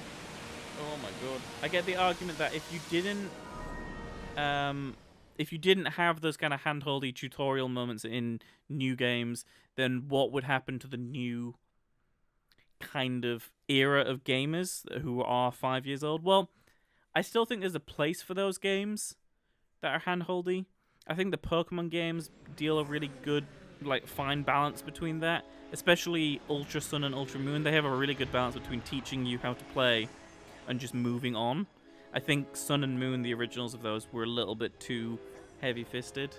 oh my god, I get the argument that if you didn't have those kind of hand-holdy tutorial moments in new games, then what would happen to the new kind of era of gamers who are 5 years old? Well, I still think there's a place for those games that are hand-holdy. I think the Pokemon games deal a really good, like, fine balance between that. Especially Ultra Sun and Ultra Moon, they have a really good balance between teaching you how to play and just moving on. I think Sun and Moon, the originals of those, were a little bit too heavy-fisted,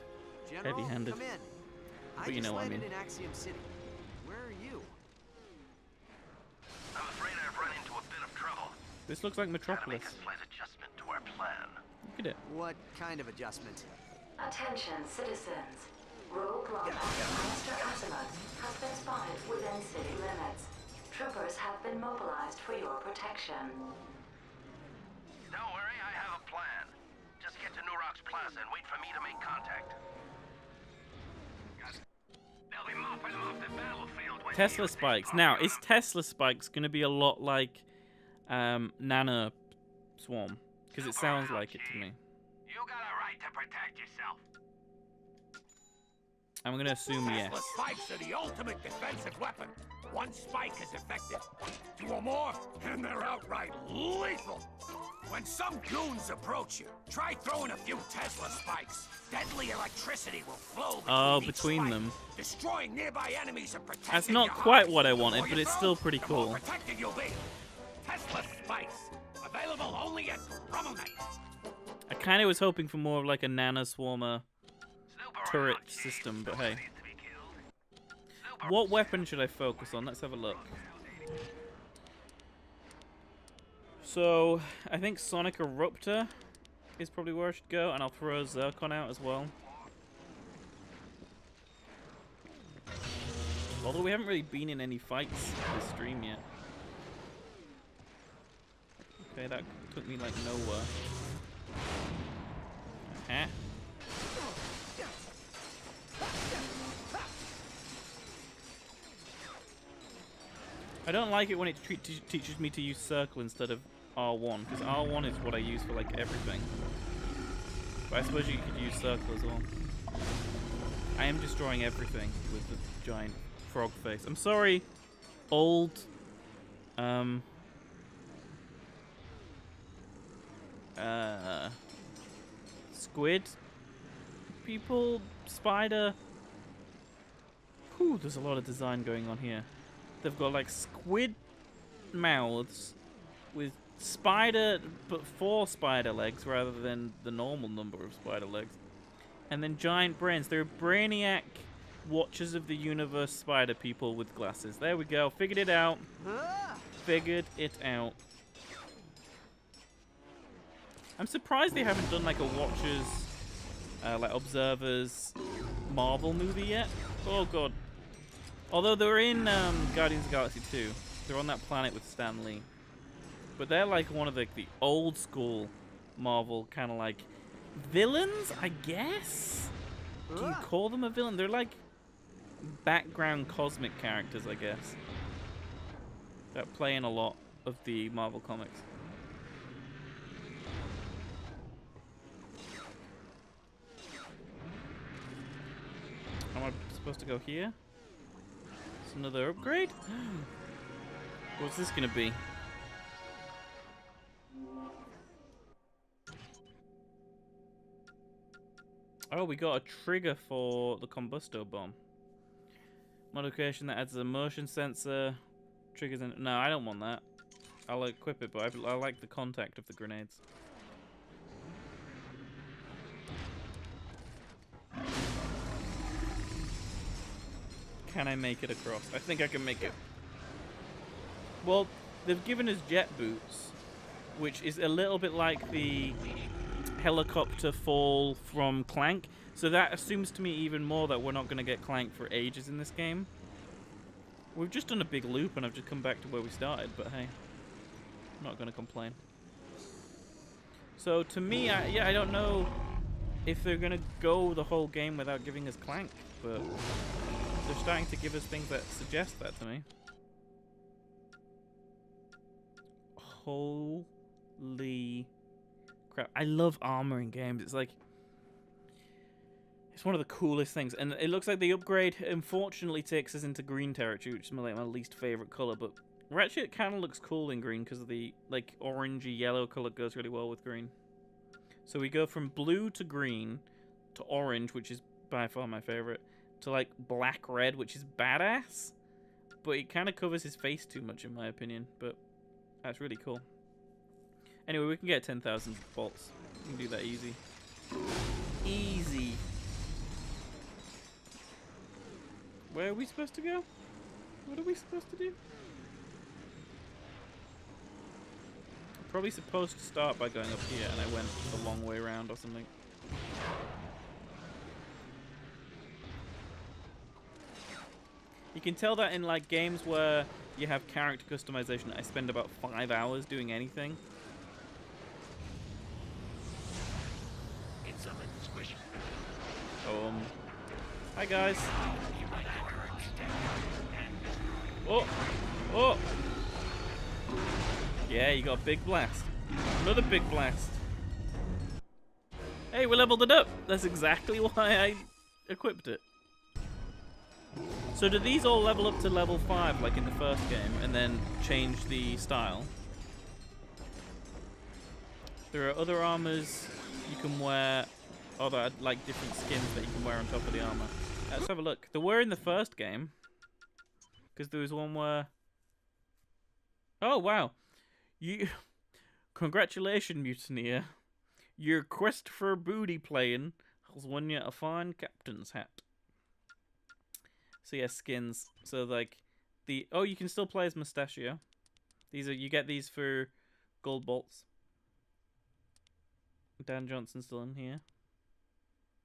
heavy-handed. Come in. But you know what I mean. In Axiom City. Where are you? I'm afraid I've run into a bit of trouble. This looks like Gotta Metropolis. make a slight adjustment to our plan. Look at it. What kind of adjustment? Attention, citizens. Rogue One, Mr. Azimuth, has been spotted within city limits. Troopers have been mobilized for your protection. Don't worry, I have a plan. Just get to New Rocks Plaza and wait for me to make contact. They'll be mopping them off the battlefield when Tesla spikes. Now, is Tesla spikes going to be a lot like Nana Swarm? Because it sounds like it to me. You got a right to protect yourself. I'm going to assume yes. Tesla spikes are the ultimate defensive weapon. One spike is effective. 2 or more, and they're outright lethal. When some goons approach you, try throwing a few Tesla spikes. Deadly electricity will flow between each spike, them. destroying nearby enemies and protecting That's not your quite hive. what I wanted, The but more it's you still throw, pretty the more cool. protected you'll be. Tesla spikes, available only at Rummelknight. I kind of was hoping for more of like a Nana Swarmer turret system, but hey. What weapon should I focus on? Let's have a look. So, I think Sonic Eruptor is probably where I should go, and I'll throw Zircon out as well. Although we haven't really been in any fights this stream yet. Okay, that took me like nowhere. Uh-huh. I don't like it when it teaches me to use circle instead of R1, because R1 is what I use for like everything. But I suppose you could use circle as well. I am destroying everything with the giant frog face. I'm sorry, old squid people, spider. Whew, there's a lot of design going on here. They've got like squid mouths with spider, but 4 spider legs rather than the normal number of spider legs. And then giant brains. They're brainiac Watchers of the Universe spider people with glasses. There we go. Figured it out. Figured it out. I'm surprised they haven't done like a Watchers, like Observers Marvel movie yet. Oh god. Although they're in Guardians of the Galaxy 2. They're on that planet with Stan Lee. But they're like one of the old school Marvel kind of like villains, I guess? Do you call them a villain? They're like background cosmic characters, I guess. That play in a lot of the Marvel comics. Am I supposed to go here? It's another upgrade? What's this gonna be? Oh, we got a trigger for the Combusto bomb. Modification that adds a motion sensor. Triggers in. No, I don't want that. I'll equip it, but I like the contact of the grenades. Can I make it across? I think I can make it. Well, they've given us jet boots, which is a little bit like the helicopter fall from Clank. So that assumes to me even more that we're not going to get Clank for ages in this game. We've just done a big loop and I've just come back to where we started, but hey, I'm not going to complain. So to me, I don't know if they're going to go the whole game without giving us Clank, but they're starting to give us things that suggest that to me. Holy crap. I love armor in games. It's like, it's one of the coolest things. And it looks like the upgrade unfortunately takes us into green territory, which is my least favorite color. But Ratchet kind of looks cool in green because of the like orangey yellow color goes really well with green. So we go from blue to green to orange, which is by far my favorite, to like black red, which is badass. But it kind of covers his face too much in my opinion. But that's really cool. Anyway, we can get 10,000 bolts. We can do that easy. Easy. Where are we supposed to go? What are we supposed to do? I'm probably supposed to start by going up here, and I went the long way around or something. You can tell that in like games where you have character customization, I spend about 5 hours doing anything. Hi guys. Oh, oh. Yeah, you got a big blast. Another big blast. Hey, we leveled it up. That's exactly why I equipped it. So do these all level up to level 5 like in the first game and then change the style? There are other armors you can wear, other like different skins that you can wear on top of the armor. Let's have a look. There were in the first game, because there was one where... Oh wow, congratulations, Mutineer. Your Christopher Booty playing has won you a fine captain's hat. So yeah, skins. So like you can still play as Mustachio. You get these for gold bolts. Dan Johnson's still in here.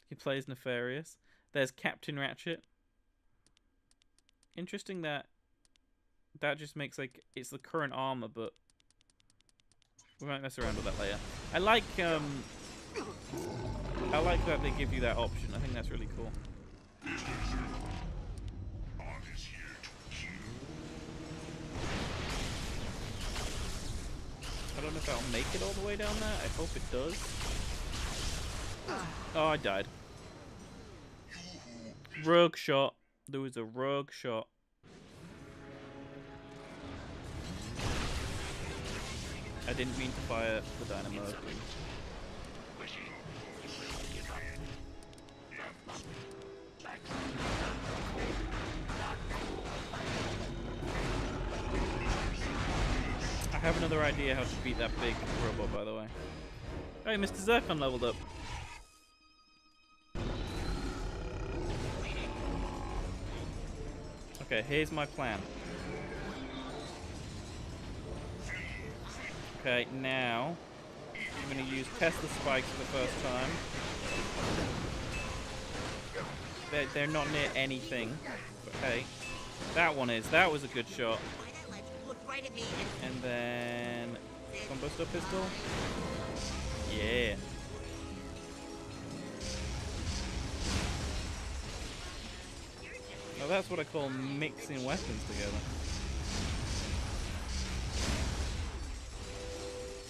He plays Nefarious. There's Captain Ratchet. Interesting that just makes like it's the current armor, but we might mess around with that later. I like that they give you that option. I think that's really cool. if I'll make it all the way down there. I hope it does. Oh, I died. Rogue shot. There was a rogue shot. I didn't mean to fire the dynamo. I have another idea how to beat that big robot, by the way. Hey, Mr. Zircon leveled up. Okay, here's my plan. Okay, now I'm going to use Tesla spikes for the first time. They're not near anything. But hey, that one is. That was a good shot. And then combo stop pistol. Yeah. Now that's what I call mixing weapons together.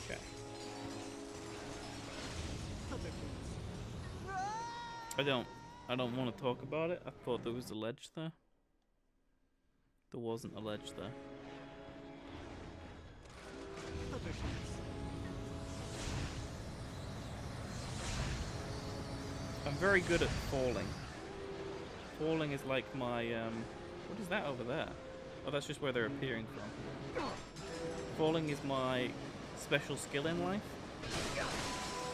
Okay. I don't want to talk about it. I thought there was a ledge there. There wasn't a ledge there. I'm very good at falling. Falling is like my, what is that over there? Oh, that's just where they're appearing from. Falling is my special skill in life.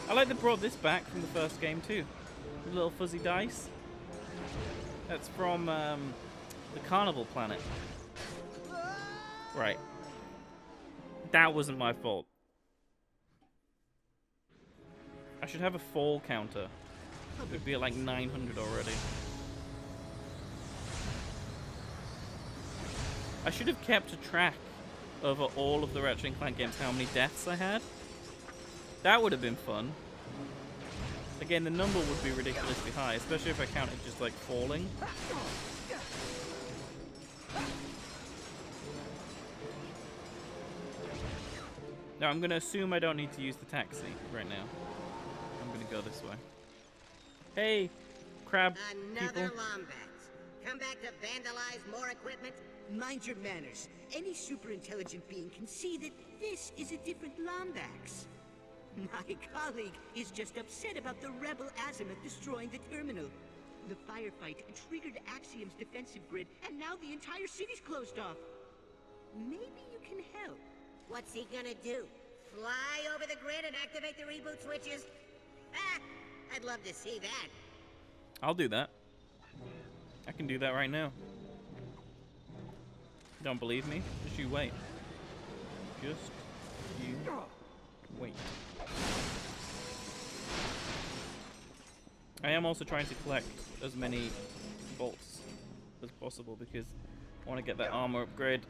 I like they brought this back from the first game too. The little fuzzy dice. That's from, the Carnival Planet. Right. That wasn't my fault. I should have a fall counter. It would be at like 900 already. I should have kept a track over all of the Ratchet & Clank games, how many deaths I had. That would have been fun. Again, the number would be ridiculously high, especially if I counted just like falling. Now I'm going to assume I don't need to use the taxi right now. I'm going to go this way. Hey, crab Another people. Lombax. Come back to vandalize more equipment? Mind your manners. Any super intelligent being can see that this is a different Lombax. My colleague is just upset about the rebel Azimuth destroying the terminal. The firefight triggered Axiom's defensive grid, and now the entire city's closed off. Maybe you can help. What's he gonna do? Fly over the grid and activate the reboot switches? Ah, I'd love to see that. I'll do that. I can do that right now. Don't believe me? Just you wait. Just you wait. I am also trying to collect as many bolts as possible because I want to get that armor upgrade.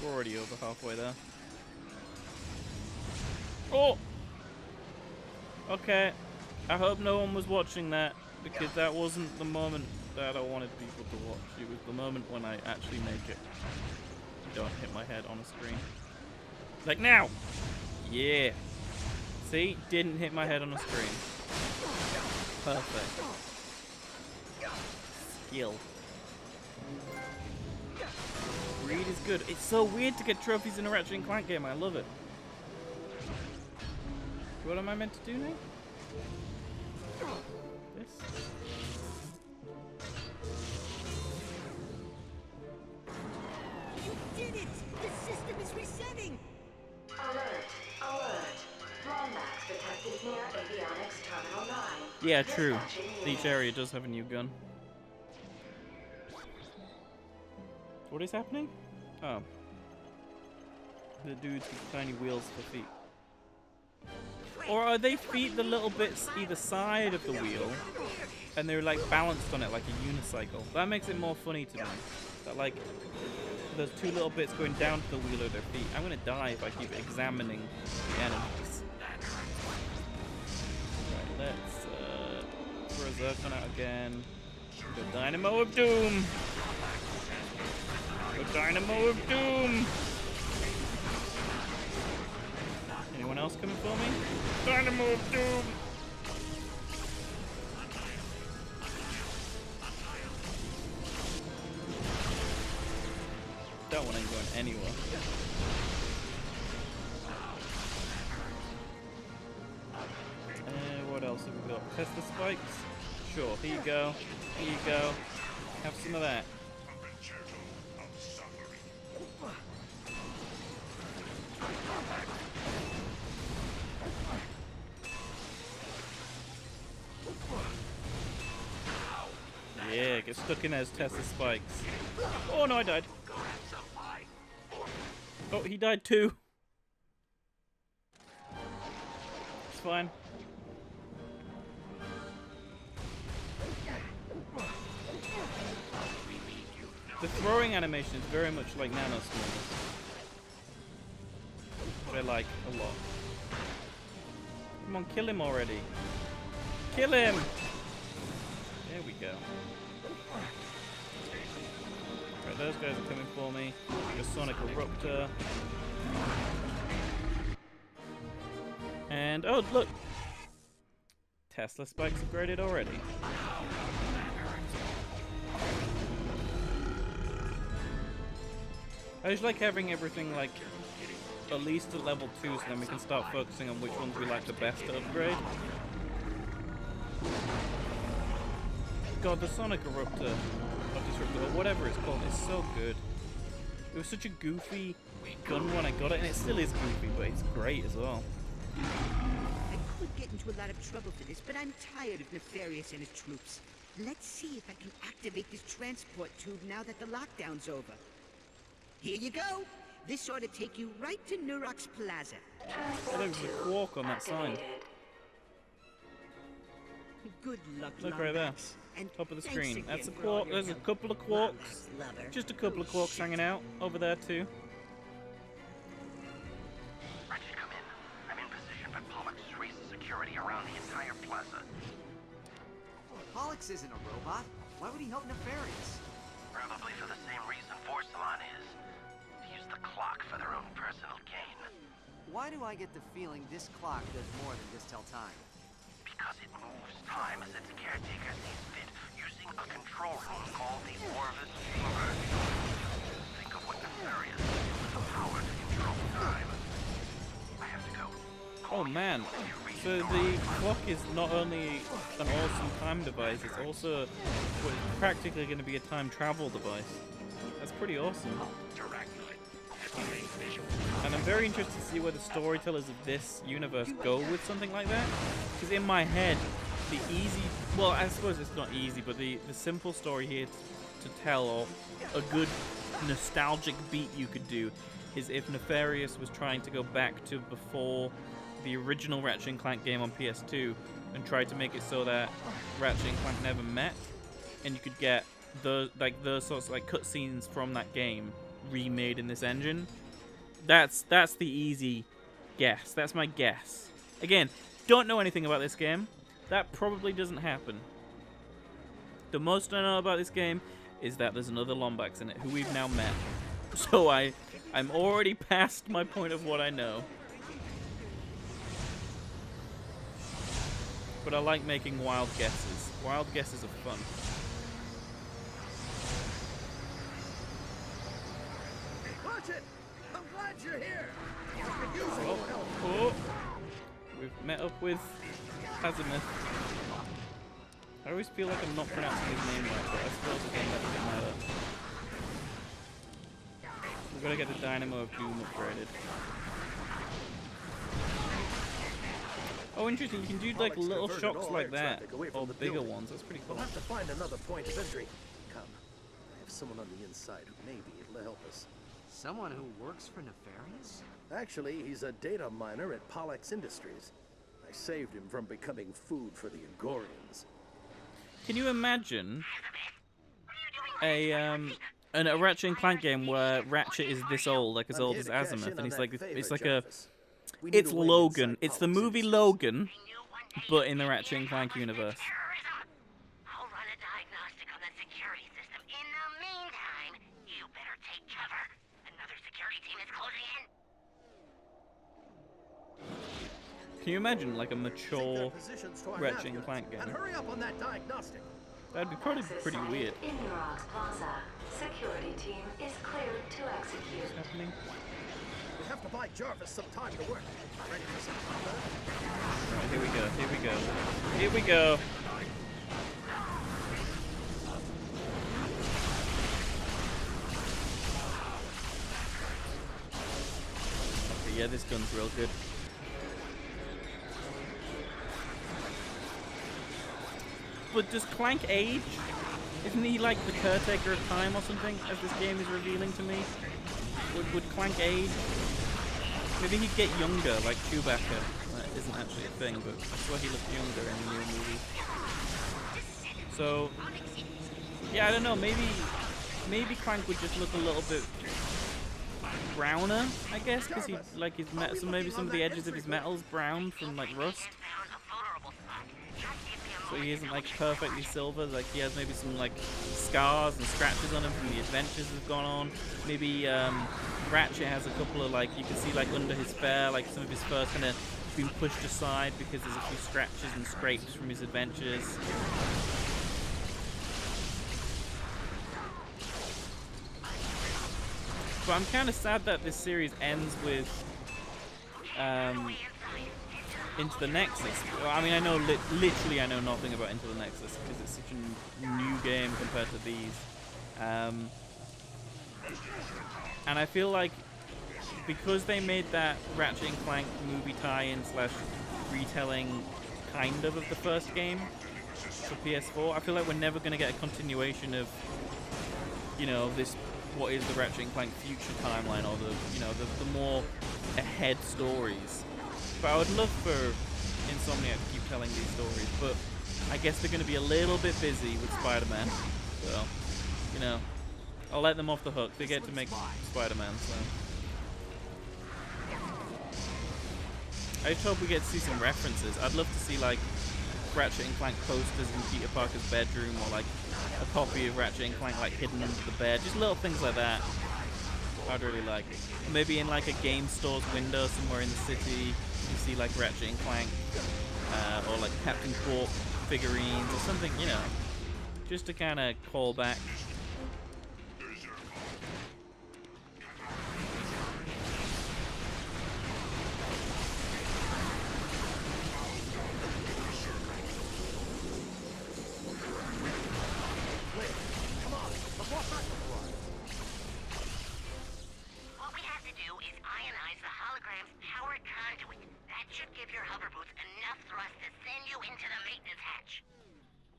We're already over halfway there. Oh! Okay. I hope no one was watching that, because that wasn't the moment that I wanted people to watch. It was the moment when I actually make it. Don't hit my head on a screen. Like now! Yeah! See? Didn't hit my head on a screen. Perfect. Skill. Greed is good. It's so weird to get trophies in a Ratchet & Clank game. I love it. What am I meant to do now? This? You did it! The system is resetting! Alert! Alert! Lombax detected near Avionics Terminal 9. Yeah, true. Dispatching Each area does have a new gun. What is happening? Oh. The dudes with tiny wheels for feet. Or are they feet the little bits either side of the wheel and they're like balanced on it like a unicycle? That makes it more funny to me. That like those two little bits going down to the wheel are their feet. I'm gonna die if I keep examining the enemies. Right, let's throw Zircon out again. The Dynamo of Doom! The Dynamo of Doom! Anyone else coming for me? Dynamo of Doom! That one ain't going anywhere. What else have we got? Test the spikes? Sure, here you go. Here you go. Have some of that. Yeah, get stuck in those Tesla spikes. Oh no, I died. Oh, he died too. It's fine. The throwing animation is very much like Nanoswarmers, which I like a lot. Come on, kill him already. Kill him! There we go. Right, those guys are coming for me. The Sonic Eruptor. And, oh, look! Tesla spikes upgraded already. I just like having everything, like, at least at level 2, so then we can start focusing on which ones we like the best to upgrade. God, the Sonic Eruptor, or Disruptor, or whatever it's called, is so good. It was such a goofy gun when I got it, and it still is goofy, but it's great as well. I could get into a lot of trouble for this, but I'm tired of Nefarious and his troops. Let's see if I can activate this transport tube now that the lockdown's over. Here you go. This ought to take you right to Nurox Plaza. Oh, there's a quark on that sign. Good luck, Look right there. And top of the thanks screen. again That's a for all quark. your There's a help. couple of quarks. Lover. Just a couple of quarks hanging out over there too. Ratchet, come in. I'm in position for Pollux Reese security around the entire plaza. Pollux isn't a robot. Why would he help Nefarious? Probably for the same reason Forcelon is. To use the clock for their own personal gain. Why do I get the feeling this clock does more than just tell time? Because it moves time as its caretaker sees fit, using a control room called the Orvis Chamber. Think of what Nefarious did with the power to control time. I have to go. Oh man. So the clock is not only an awesome time device, it's also practically going to be a time travel device. That's pretty awesome. And I'm very interested to see where the storytellers of this universe go with something like that. Because in my head, the easy... Well, I suppose it's not easy, but the simple story here to tell, or a good nostalgic beat you could do, is if Nefarious was trying to go back to before the original Ratchet & Clank game on PS2 and tried to make it so that Ratchet and Clank never met, and you could get those sorts of like cutscenes from that game remade in this engine. That's the easy guess. That's my guess. Again, don't know anything about this game. That probably doesn't happen. The most I know about this game is that there's another Lombax in it who we've now met. So I'm already past my point of what I know. But I like making wild guesses. Wild guesses are fun. Ratchet! I'm glad you're here! Oh. We've met up with Azimuth. I always feel like I'm not pronouncing his name right, but I suppose it doesn't matter. We've got to get the Dynamo of Doom upgraded. Oh, interesting. You can do like little shocks like that, or the bigger ones. That's pretty cool. We'll have to find another point of entry. Come, I have someone on the inside who may be able to help us. Someone who works for Nefarious? Actually, he's a data miner at Pollux Industries. I saved him from becoming food for the Agorians. Can you imagine a Ratchet and Clank game where Ratchet is this old, like as old as Azimuth, and he's like it's like a it's Logan. It's the movie Logan, but in the Ratchet and Clank universe. I'll run a diagnostic on the security system. In the meantime, you better take Can you imagine like a Sync their mature positions to our Ratchet nav and units, Clank game? And hurry up on that diagnostic. That'd be probably Access pretty site weird. in Murox Plaza. Security team is cleared to execute. What's happening? We have to buy Jarvis some time to work. Ready for some combat? Right, here we go, here we go. Here we go. Okay, yeah, this gun's real good. But does Clank age? Isn't he like the caretaker of time or something, as this game is revealing to me? Would Clank age? Maybe he'd get younger, like Chewbacca. That isn't actually a thing, but I swear he looked younger in the new movie. So, yeah, I don't know. Maybe Clank would just look a little bit browner, I guess, because he like his so maybe some of the edges of his metal's brown from like rust. So he isn't like perfectly silver. Like he has maybe some like scars and scratches on him from the adventures have gone on. Maybe Ratchet has a couple of like you can see like under his fur, like some of his fur's kind of been pushed aside because there's a few scratches and scrapes from his adventures. But I'm kind of sad that this series ends with Into the Nexus. Well, I mean, I know literally I know nothing about Into the Nexus because it's such a new game compared to these. And I feel like because they made that Ratchet and Clank movie tie-in / retelling kind of the first game for PS4, I feel like we're never going to get a continuation of, you know, this what is the Ratchet and Clank future timeline or the more ahead stories. But I would love for Insomniac to keep telling these stories, but I guess they're going to be a little bit busy with Spider-Man, so, you know, I'll let them off the hook. They get to make Spider-Man, so. I just hope we get to see some references. I'd love to see, like, Ratchet and Clank posters in Peter Parker's bedroom, or, like, a copy of Ratchet and Clank, like, hidden under the bed. Just little things like that. I'd really like. Maybe in, like, a game store's window somewhere in the city, you see, like, Ratchet and Clank, or, like, Captain Quark figurines, or something, you know, just to kind of call back.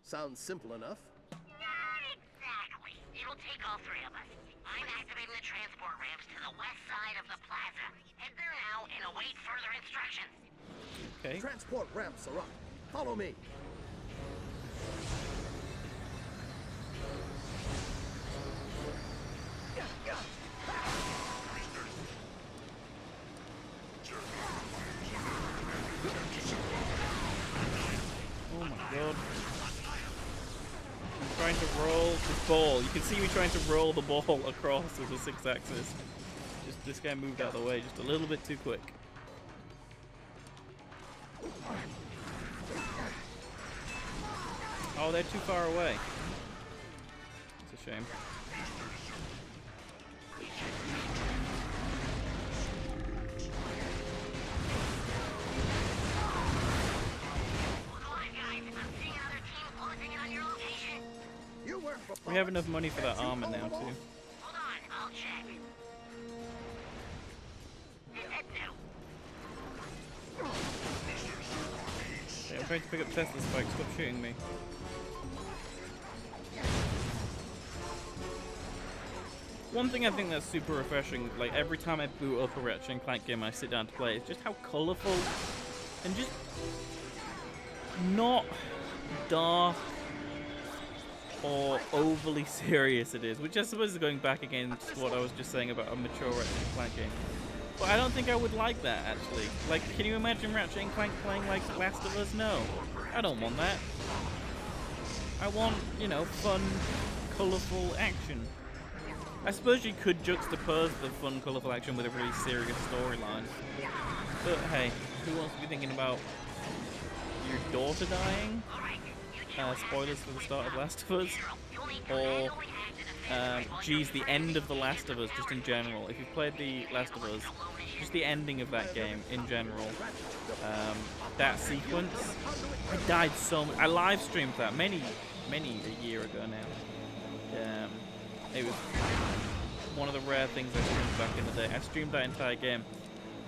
Sounds simple enough. Not exactly. It'll take all three of us. I'm activating the transport ramps to the west side of the plaza. Head there now and await further instructions. Okay. Transport ramps are up. Follow me. Oh my god. I'm trying to roll the ball. You can see me trying to roll the ball across with the 6-axis. Just this guy moved out of the way just a little bit too quick. Oh, they're too far away. It's a shame. We have enough money for that armor now, too. Hold on, I'll check. Okay, I'm trying to pick up Tesla spikes. Stop shooting me. One thing I think that's super refreshing, like every time I boot up a Ratchet and Clank game and I sit down to play, is just how colourful and just not dark or overly serious it is, which I suppose is going back again to what I was just saying about a mature Ratchet and Clank game. But I don't think I would like that, actually. Like, can you imagine Ratchet and Clank playing like Last of Us? No. I don't want that. I want, you know, fun, colourful action. I suppose you could juxtapose the fun, colourful action with a really serious storyline. But hey, who wants to be thinking about your daughter dying? Spoilers for the start of Last of Us. Or, geez, the end of The Last of Us, just in general. If you've played The Last of Us, just the ending of that game in general. That sequence, I died so much. I live streamed that many a year ago now. It was one of the rare things I streamed back in the day. I streamed that entire game,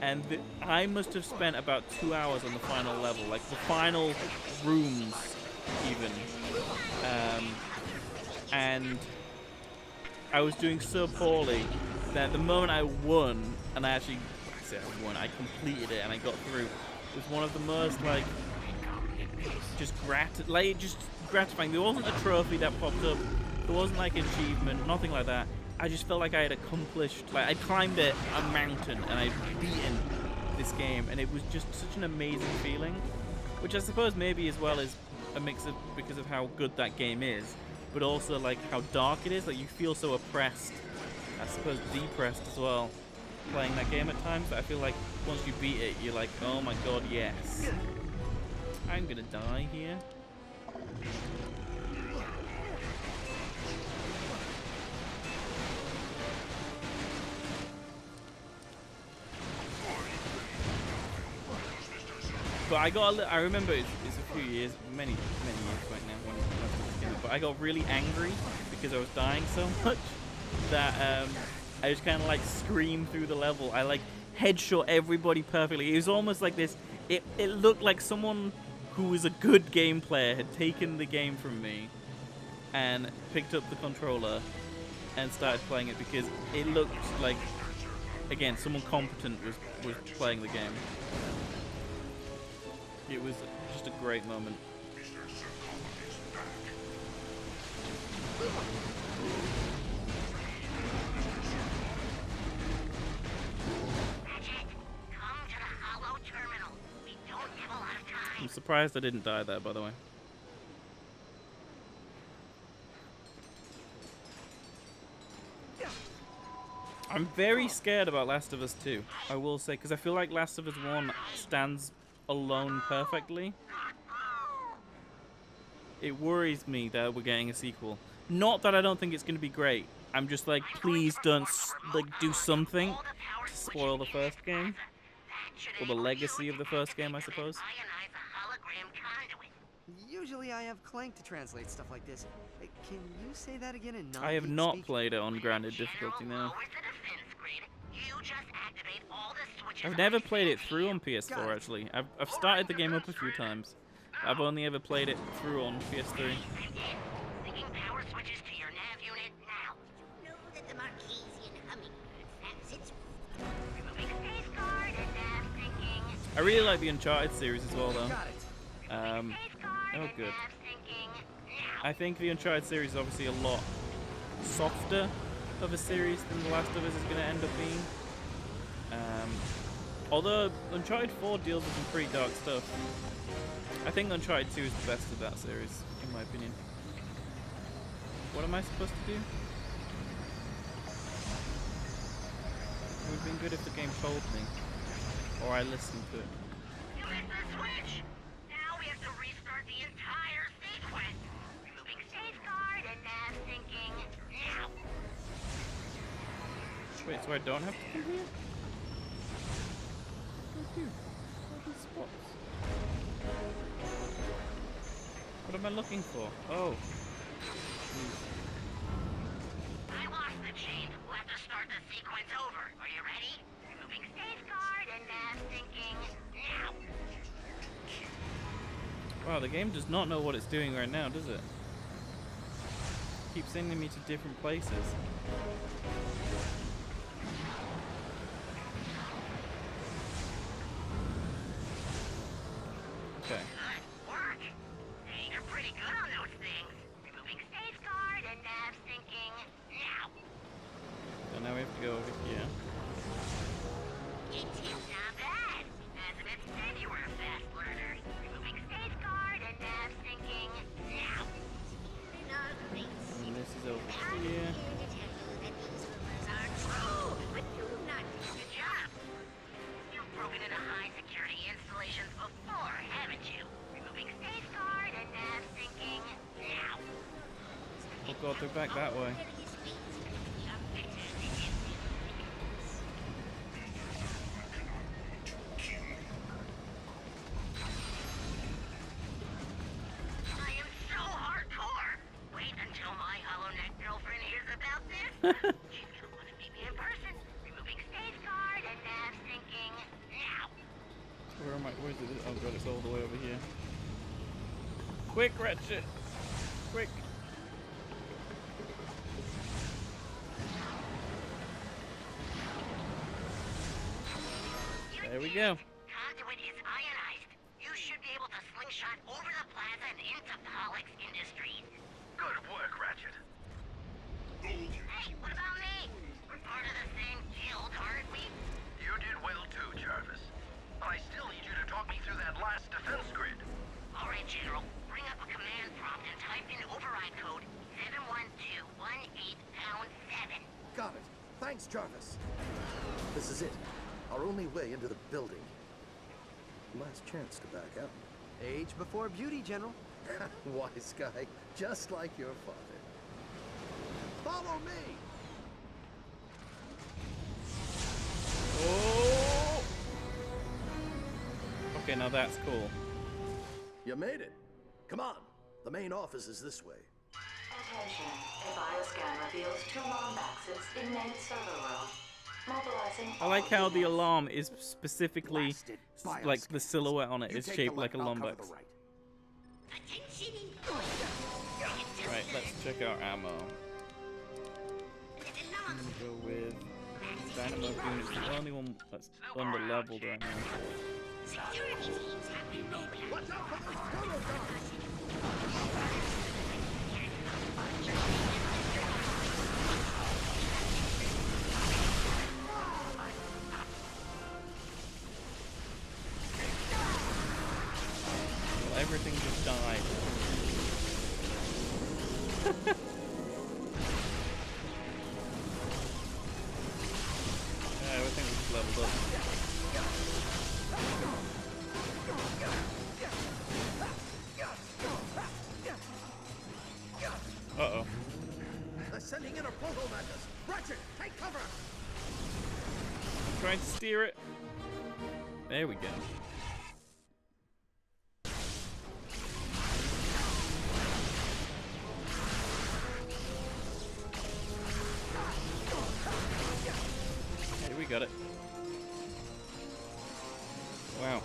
and I must have spent about 2 hours on the final level, like the final rooms, even. And I was doing so poorly that the moment I won, and I completed it and I got through, it was one of the most just gratifying. There wasn't a trophy that popped up. There wasn't like an achievement, nothing like that. I just felt like I had accomplished, like I climbed a mountain and I'd beaten this game, and it was just such an amazing feeling, which I suppose maybe as well is a mix of because of how good that game is, but also like how dark it is. Like you feel so oppressed, I suppose depressed as well, playing that game at times. But I feel like once you beat it, you're like, oh my god, yes. I'm gonna die here. But I remember it's a few years, many years back now when I came out, but I got really angry because I was dying so much that I just kind of like screamed through the level. I like headshot everybody perfectly. It was almost like this, it looked like someone who was a good game player had taken the game from me and picked up the controller and started playing it, because it looked like, again, someone competent was playing the game. It was just a great moment. I'm surprised I didn't die there, by the way. I'm very scared about Last of Us 2, I will say, because I feel like Last of Us 1 stands alone perfectly. It worries me that we're getting a sequel. Not that I don't think it's going to be great. I'm just like, please don't do something to spoil the first game, or the legacy of the first game, I suppose. Usually I have Clank to translate stuff like this. Can you say that again in non-geek I have not speak? played it on granted difficulty now. I've never played it through on PS4 actually. I've started the game up a few times. I've only ever played it through on PS3. I really like the Uncharted series as well though. Oh good. I think the Uncharted series is obviously a lot softer of a series than The Last of Us is going to end up being. Although Uncharted 4 deals with some pretty dark stuff. I think Uncharted 2 is the best of that series, in my opinion. What am I supposed to do? It would have been good if the game told me, or I listened to it. You hit the switch! Now we have to restart the entire sequence. Removing safeguard and nav syncing now. Wait, so I don't have to do here? What am I looking for? Oh. I lost the chain. We'll have to start the sequence over. Are you ready? Removing safeguard and nav syncing now. Wow, the game does not know what it's doing right now, does it? Keeps sending me to different places. Okay. Good work. Hey, you're pretty good on those things. Removing safeguard and nav syncing now. So now we have to go over here. It's not bad. Azimuth said you were a fast learner. Removing safeguard and nav syncing now. And this is over here. god, they're back that way. I am so hardcore. Wait until my Hollow Knight girlfriend hears about this. She's gonna want to meet me in person. Removing stage card and nav syncing now. Where am I? Where's it? Oh god, it's all the way over here. Quick, Ratchet! Quick! There we go. Conduit is ionized. You should be able to slingshot over the plaza and into Pollux Industries. Good work, Ratchet. Hey, what about me? We're part of the same guild, aren't we? You did well too, Jarvis. But I still need you to talk me through that last defense grid. All right, General. Bring up a command prompt and type in override code 71218#7. Got it. Thanks, Jarvis. This is it. Our only way into the building. Last chance to back out. Age before beauty, General. Wise guy, just like your father. Follow me! Oh! Okay, now that's cool. You made it. Come on. The main office is this way. Attention. A bioscan reveals 2 Lombaxes in main server room. Mobilizing. I like how the alarm is specifically, like the silhouette on it is shaped like a Lombax. Right, let's check our ammo. I'm gonna go with Dynamo Goon. It's the only one that's under leveled right now. Security teams have been mobilized. Watch out for those turtle guards! Well, everything just died. Yeah, everything was leveled up. Uh-oh. They're sending in a proto-madness. Ratchet, take cover! I'm trying to steer it. There we go. Hey, we got it. Wow. Look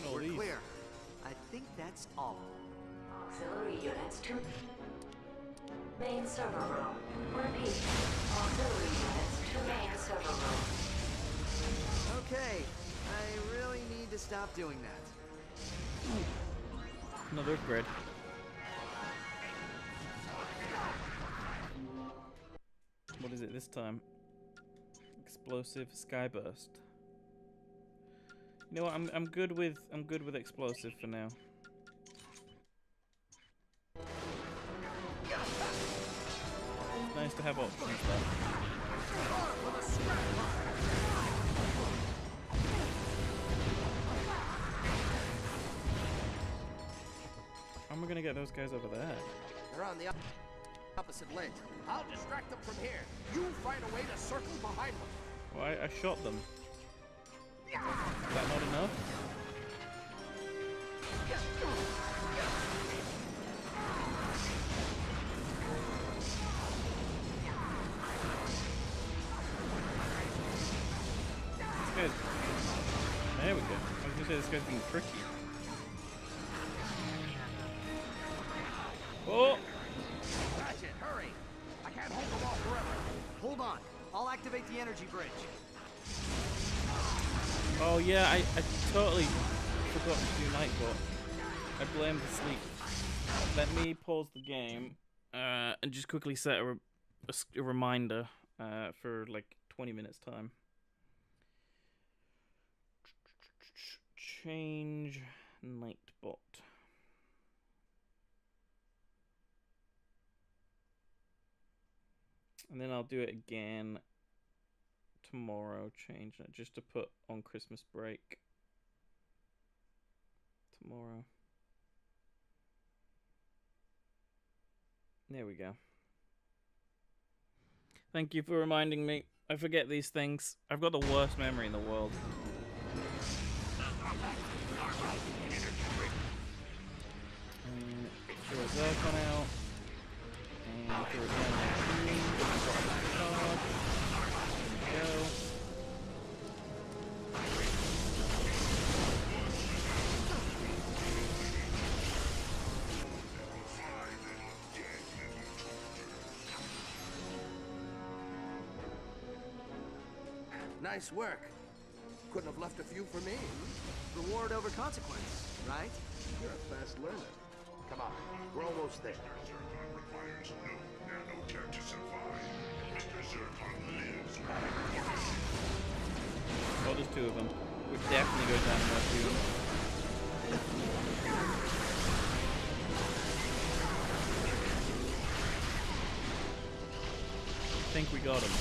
at all We're these. clear. I think that's all. Auxiliary units to main server room. Repeat. Auxiliary units to main server room. Okay, I really need to stop doing that. Another grid. What is it this time? Explosive Skyburst. You know what? I'm good with explosive for now. It's nice to have options though. How am I gonna get those guys over there? They're on the opposite ledge. I'll distract them from here. You find a way to circle behind them. Well, I shot them. Is that not enough? This guy's... There we go. I was gonna say this guy's being tricky. Oh! Ratchet, hurry! I can't hold them off forever. Hold on. I'll activate the energy bridge. Oh yeah, I totally forgot to do Nightbot. I blame the sleep. Let me pause the game and just quickly set a reminder for like 20 minutes time. Change Nightbot. And then I'll do it again tomorrow, change it just to put on Christmas break tomorrow. There we go. Thank you for reminding me. I forget these things. I've got the worst memory in the world. Throw a Zircon out. And throw it down there. There we go. Nice work. Couldn't have left a few for me. Reward over consequence, right? You're a fast learner. Come on, we're almost there. Zircon requires no nanotech to survive. Mr. Zircon lives. Oh, there's two of them. We definitely go down there too. I think we got him.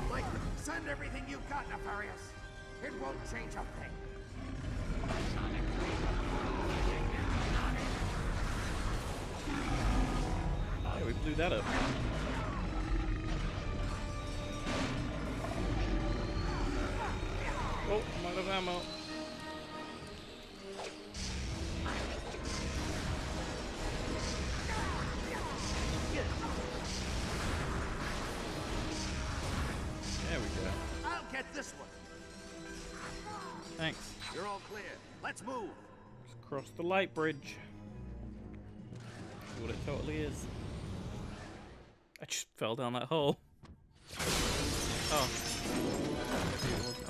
Mike, send everything you've got, Nefarious. It won't change a thing. Yeah, we blew that up. Oh, I'm out of ammo. There we go. I'll get this one. Thanks. You're all clear. Let's move. Just cross the light bridge. See what it totally is. I just fell down that hole. Oh. Maybe it wasn't.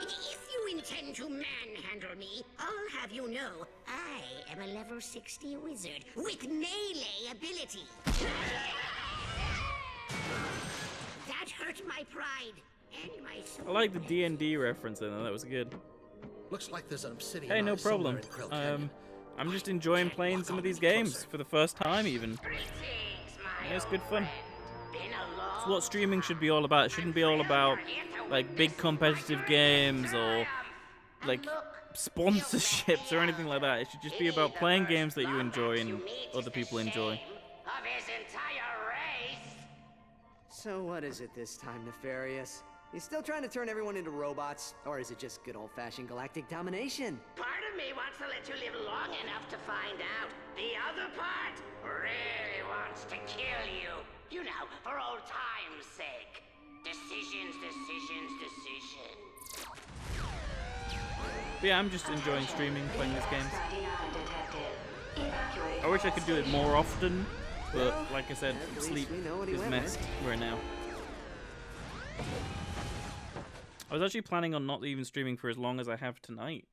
If you intend to manhandle me, I'll have you know I am a level 60 wizard with melee ability. That hurt my pride and my soul. I like the D&D reference in there. That was good. Looks like there's an obsidian. Hey, no eye somewhere problem. in Krill Canyon. I'm just enjoying playing some of these games for the first time, even. Yeah, it's good fun. It's what streaming should be all about. It shouldn't be all about like big competitive games or like sponsorships or anything like that. It should just be about playing games that you enjoy and other people enjoy. Of his entire race. So what is it this time, Nefarious? You still trying to turn everyone into robots? Or is it just good old-fashioned galactic domination? Part of me wants to let you live long enough to find out. The other part really wants to kill you. You know, for old time's sake. Decisions, decisions, decisions. But yeah, I'm just enjoying streaming, playing these games. I wish I could do it more often, but like I said, At least sleep we know what he is went messed right now. I was actually planning on not even streaming for as long as I have tonight.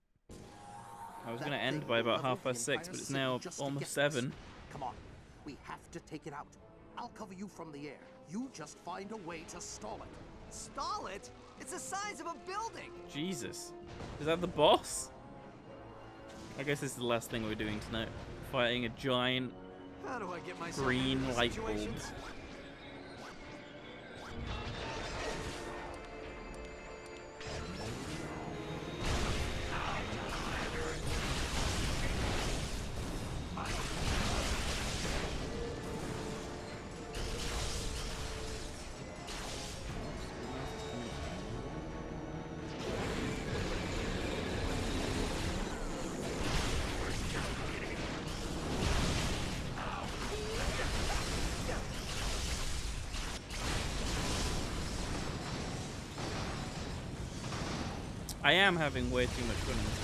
I was going to end by about 6:30, but it's now almost 7. Come on, we have to take it out. I'll cover you from the air. You just find a way to stall it. Stall it? It's the size of a building! Jesus. Is that the boss? I guess this is the last thing we're doing tonight. Fighting a giant How do I get myself green into light bulb. situations? I am having way too much fun in this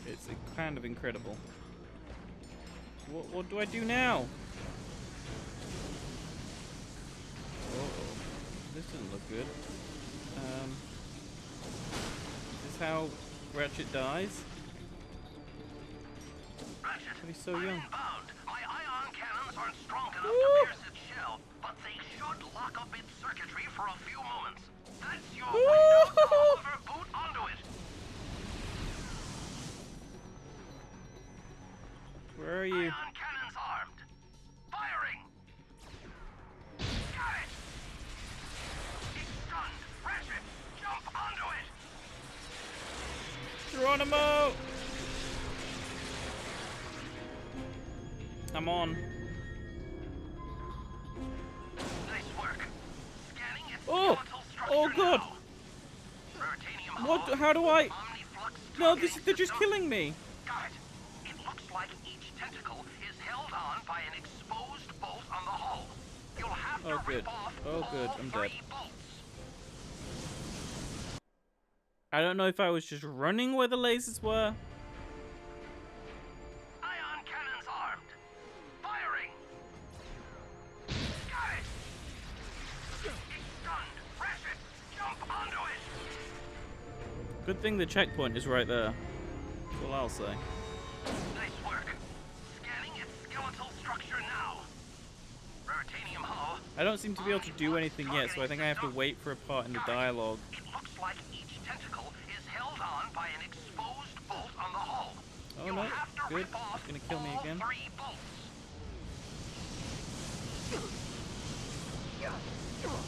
game. It's kind of incredible. What do I do now? Uh-oh. This doesn't look good. Is this how Ratchet dies? Ratchet, But he's so I'm young. inbound. My ion cannons aren't strong enough to pierce its shell, but they should lock up its circuitry for a few moments. That's your window to Oliver, boot onto it. Geronimo! I'm on. Nice work. Scanning its Oh! skeletal structure Oh god! now. Ruritanium What? hull, How do I? omniflux No, targeting they're just system. killing me. Got it. It looks like each tentacle is held on by an exposed bolt on the hull. You'll have to Oh good. rip off Oh good. all I'm dead. 3 bolts. I don't know if I was just running where the lasers were. Ion cannons armed. Firing. Got it. It's stunned. Ratchet, jump onto it. Good thing the checkpoint is right there. That's all I'll say. Nice work. Scanning its skeletal structure now. Ruritanium hull. I don't seem to be able to do anything yet, so I think I have to wait for a part in the dialogue. It looks like each tentacle is held on by an exposed bolt on the hull. Oh You'll no, have to good. rip off It's gonna kill me all again. 3 bolts.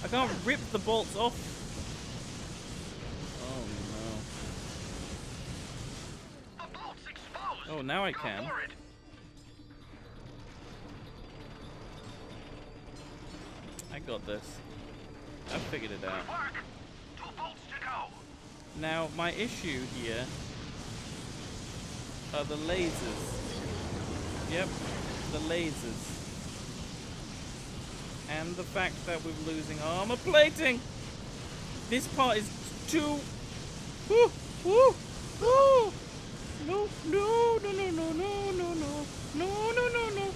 I can't rip the bolts off. Oh The bolt's exposed. no. Oh, now I Go can. for it. I got this. I figured it out. Good work. 2 bolts to go. Now, my issue here are the lasers. Yep, the lasers. And the fact that we're losing armor plating. This part is too... Woo! Woo! Woo! No, no, no, no, no, no, no, no. No, no, no, no.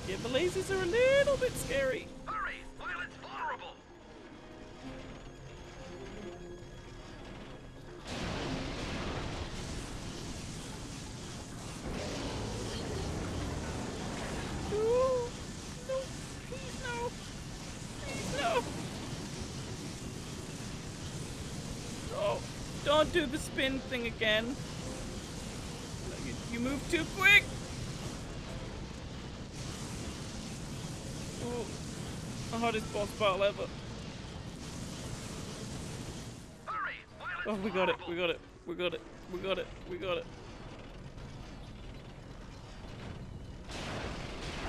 Yeah, the lasers are a little bit scary. Hurry while it's vulnerable. No, no, please no. Please no. Oh, don't do the spin thing again. You move too quick. Oh, the hardest boss battle ever. Hurry while it's Oh, we got it, we got it, we got it, we got it, we got it.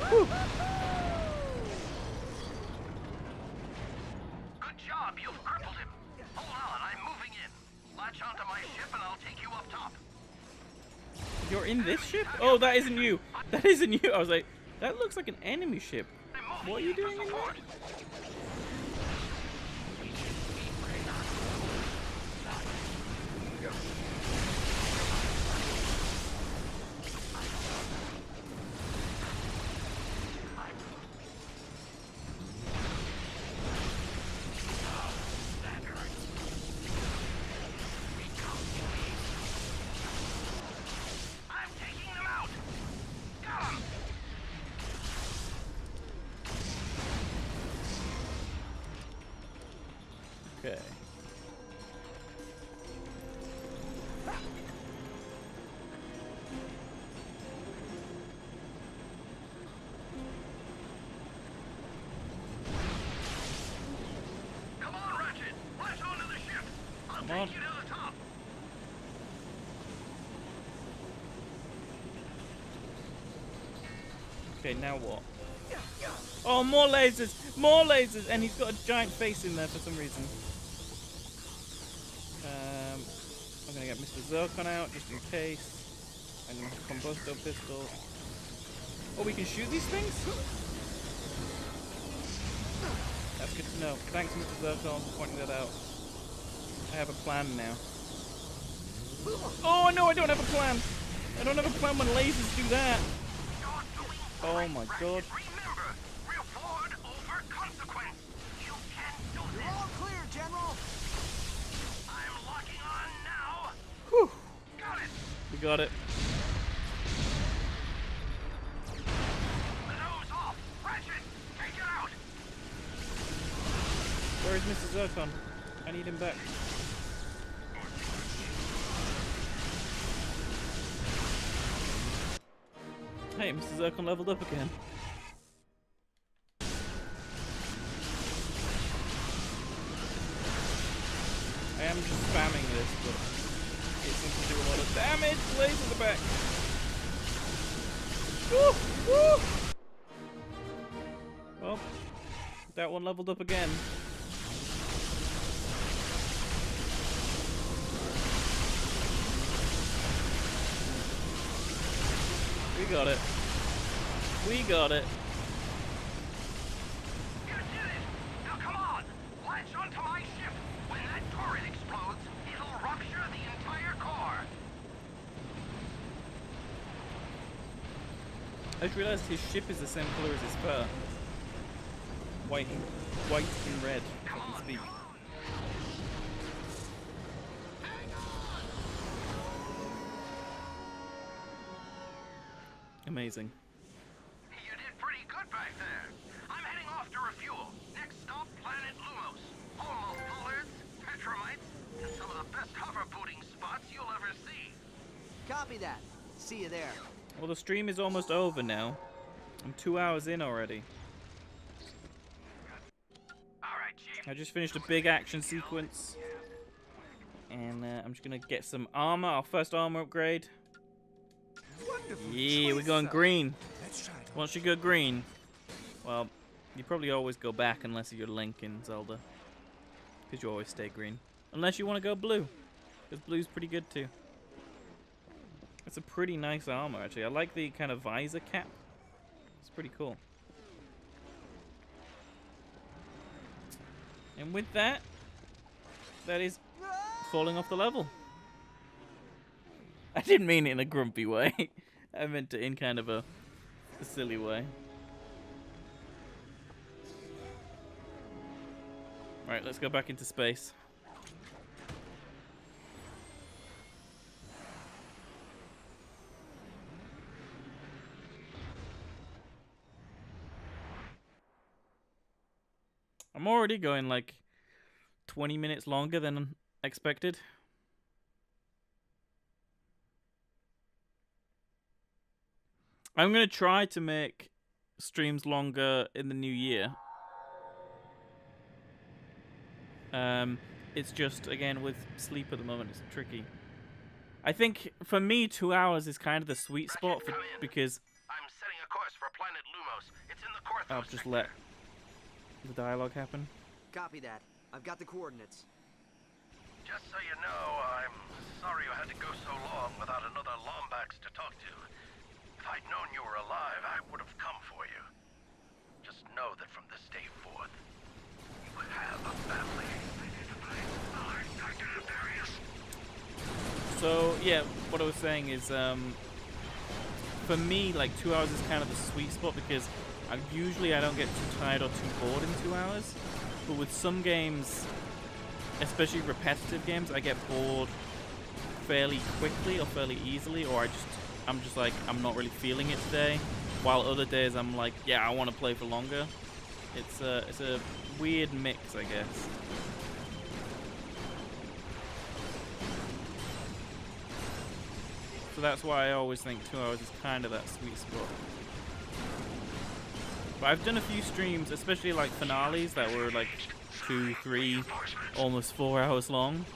Whew. Good job, you've crippled him. Hold on, I'm moving in. Latch onto my ship and I'll take you up top. You're in this ship? Oh, that isn't you. That isn't you. I was like, that looks like an enemy ship. What are you doing in there? I'm taking them out. Got 'em. Okay. Come on, Ratchet. Latch onto the ship. I'll Come take on. you to the top. Okay, now what? Oh, more lasers! More lasers! And he's got a giant face in there for some reason. I'm gonna get Mr. Zircon out just in case. And Combusto pistol. Oh, we can shoot these things? That's good to know. Thanks, Mr. Zircon, for pointing that out. I have a plan now. Oh, no, I don't have a plan! I don't have a plan when lasers do that! Oh my god. Remember, reward over consequence. You can do this. You're all clear, General. I'm locking on now. Whew. Got it. We got it. The nose off. Ratchet, take it out. Where is Mr. Zircon? I need him back. Hey, Mr. Zircon leveled up again. I am just spamming this, but It seems to do a lot of damage. Blaze in the back. Woo! Woo! Well, that one leveled up again. We got it. We got it. You did it! Now come on! Latch onto my ship! When that turret explodes, it'll rupture the entire core! I just realized his ship is the same color as his fur. White and red, so to speak. Amazing. You did pretty good back there. I'm heading off to refuel. Next stop, planet Lumos. Almost pollards, petromites, and some of the best hover-booting spots you'll ever see. Copy that. See you there. Well, the stream is almost over now. I'm 2 hours in already. Alright, Chief. I just finished a big action sequence. And I'm just gonna get some armor, our first armor upgrade. Yeah, we're going green. Once you go green, well, you probably always go back unless you're Link in Zelda. Because you always stay green. Unless you want to go blue. Because blue's pretty good too. It's a pretty nice armor actually. I like the kind of visor cap. It's pretty cool. And with that, that is falling off the level. I didn't mean it in a grumpy way. I meant it in kind of a silly way. Right, let's go back into space. I'm already going like 20 minutes longer than expected. I'm going to try to make streams longer in the new year. It's just, again, with sleep at the moment, it's tricky. I think, for me, 2 hours is kind of the sweet spot for, because... I'm setting a course for planet Lumos. It's in the Korthos I'll just let the dialogue happen. Copy that. I've got the coordinates. Just so you know, I'm sorry you had to go so long without another Lombax to talk to. If I'd known you were alive, I would have come for you. Just know that from this day forth, you have a family. So, yeah, what I was saying is, for me, like, 2 hours is kind of the sweet spot because I don't get too tired or too bored in 2 hours. But with some games, especially repetitive games, I get bored fairly quickly or fairly easily, or I'm just like, I'm not really feeling it today. While other days I'm like, yeah, I want to play for longer. It's a weird mix, I guess. So that's why I always think 2 hours is kind of that sweet spot. But I've done a few streams, especially like finales that were like 2, 3, almost 4 hours long.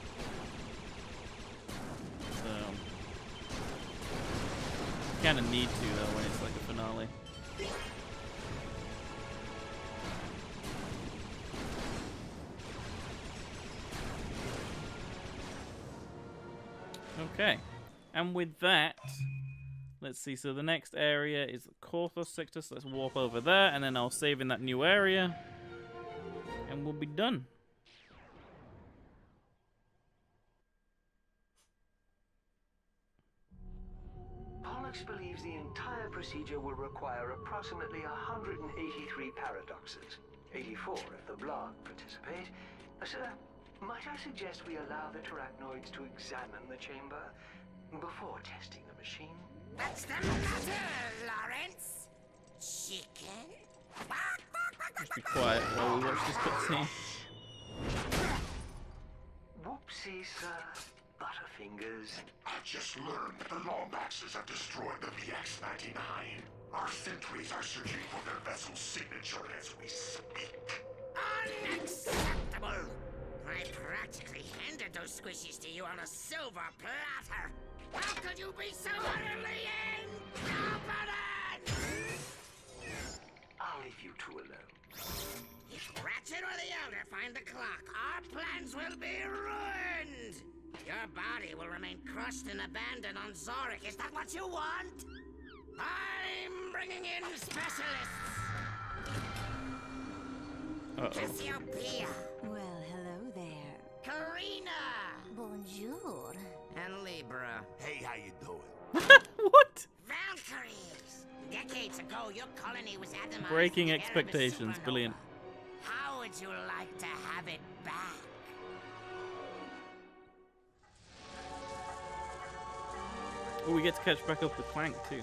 So kind of need to though when it's like a finale. Okay, and with that, let's see. So the next area is the Korthos sector. So let's warp over there, and then I'll save in that new area, and we'll be done. Pollux believes the entire procedure will require approximately 183 paradoxes. 84 if the Blarg participate. Sir, might I suggest we allow the Terrachnoids to examine the chamber before testing the machine? What's the matter, Lawrence? Chicken? Just be quiet while we watch this cutscene. Whoopsie, sir. Butterfingers. I just learned the Lombaxes have destroyed the VX-99. Our sentries are searching for their vessel's signature as we speak. Unacceptable! I practically handed those squishies to you on a silver platter. How could you be so utterly incompetent? I'll leave you two alone. If Ratchet or the Elder find the clock, our plans will be ruined. Your body will remain crushed and abandoned on Zorik. Is that what you want? I'm bringing in specialists. Cassiopeia. Well, hello there. Karina. Bonjour. And Libra. Hey, how you doing? What? Valkyries. Decades ago, your colony was atomized. Breaking together with expectations. supernova. Brilliant. How would you like to have it back? Oh, we get to catch back up with Clank too.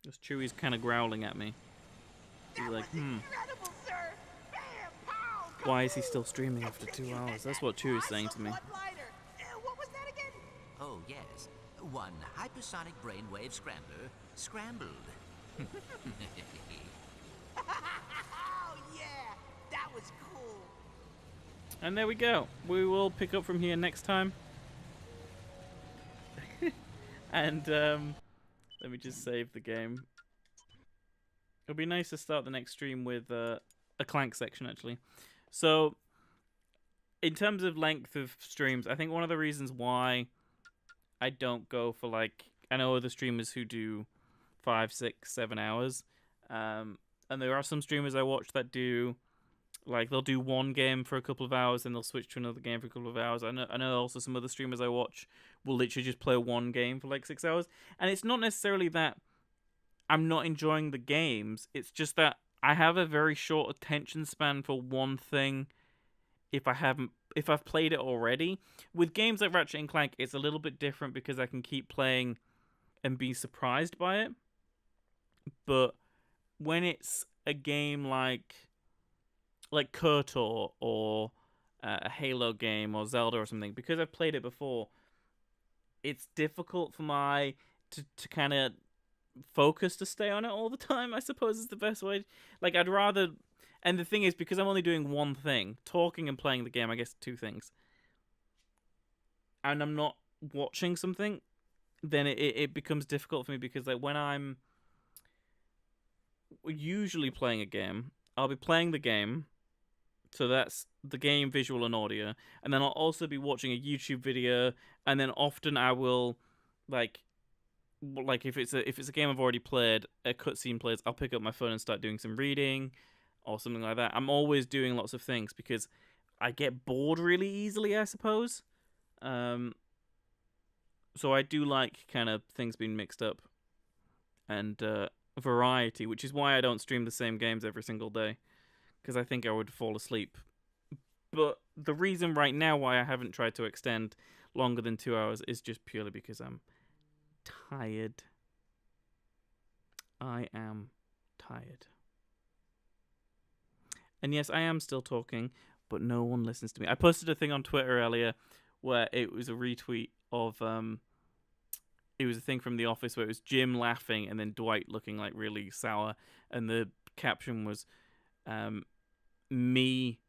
This Chewie's kind of growling at me. He's like, why is he still streaming after 2 hours? That's what Chewie's saying to me. What was that again? Oh, yes. One hypersonic brainwave scrambler scrambled. Oh, yeah. That was cool. And there we go. We will pick up from here next time. And let me just save the game. It'll be nice to start the next stream with a Clank section, actually. So, in terms of length of streams, I think one of the reasons why I don't go for, like, I know other streamers who do 5, 6, 7 hours. And there are some streamers I watch that do, like, they'll do one game for a couple of hours, and they'll switch to another game for a couple of hours. I know also some other streamers I watch will literally just play one game for, like, 6 hours. And it's not necessarily that I'm not enjoying the games. It's just that I have a very short attention span for one thing if I've played it already. With games like Ratchet and Clank, it's a little bit different because I can keep playing and be surprised by it. But when it's a game like KOTOR or a Halo game or Zelda or something, because I've played it before, it's difficult for to kind of focus to stay on it all the time, I suppose is the best way. Like, I'd rather... And the thing is, because I'm only doing one thing, talking and playing the game, I guess 2 things, and I'm not watching something, then it becomes difficult for me, because like when I'm usually playing a game, I'll be playing the game, so that's the game visual and audio, and then I'll also be watching a YouTube video, and then often I will like if it's a game I've already played, a cutscene plays, I'll pick up my phone and start doing some reading or something like that. I'm always doing lots of things because I get bored really easily, I suppose. So I do like kind of things being mixed up and variety, which is why I don't stream the same games every single day, because I think I would fall asleep. But the reason right now why I haven't tried to extend longer than 2 hours is just purely because I'm tired. I am tired. And yes, I am still talking, but no one listens to me. I posted a thing on Twitter earlier where it was a retweet of it was a thing from The Office where it was Jim laughing and then Dwight looking like really sour, and the caption was me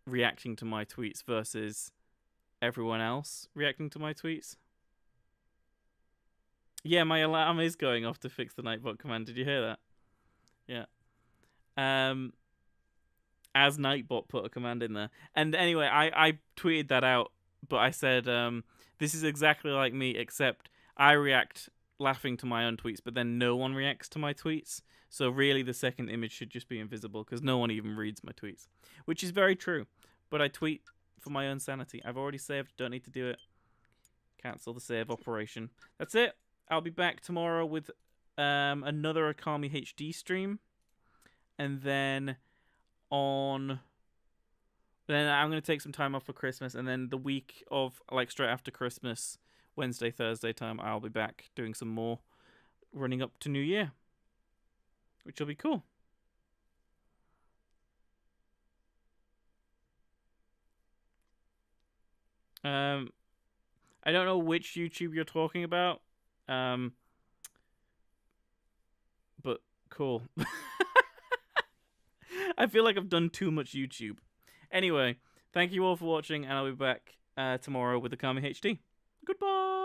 reacting to my tweets versus everyone else reacting to my tweets. Yeah, my alarm is going off to fix the Nightbot command. Did you hear that? Yeah. As Nightbot put a command in there. And anyway, I tweeted that out, but I said, this is exactly like me, except I react laughing to my own tweets, but then no one reacts to my tweets. So really the second image should just be invisible, because no one even reads my tweets. Which is very true. But I tweet for my own sanity. I've already saved, don't need to do it. Cancel the save operation. That's it. I'll be back tomorrow with another Akami HD stream. And then I'm going to take some time off for Christmas. And then the week of, like, straight after Christmas, Wednesday, Thursday time, I'll be back doing some more running up to New Year. Which will be cool. I don't know which YouTube you're talking about. But cool. I feel like I've done too much YouTube. Anyway, thank you all for watching, and I'll be back tomorrow with the Kami HD. Goodbye!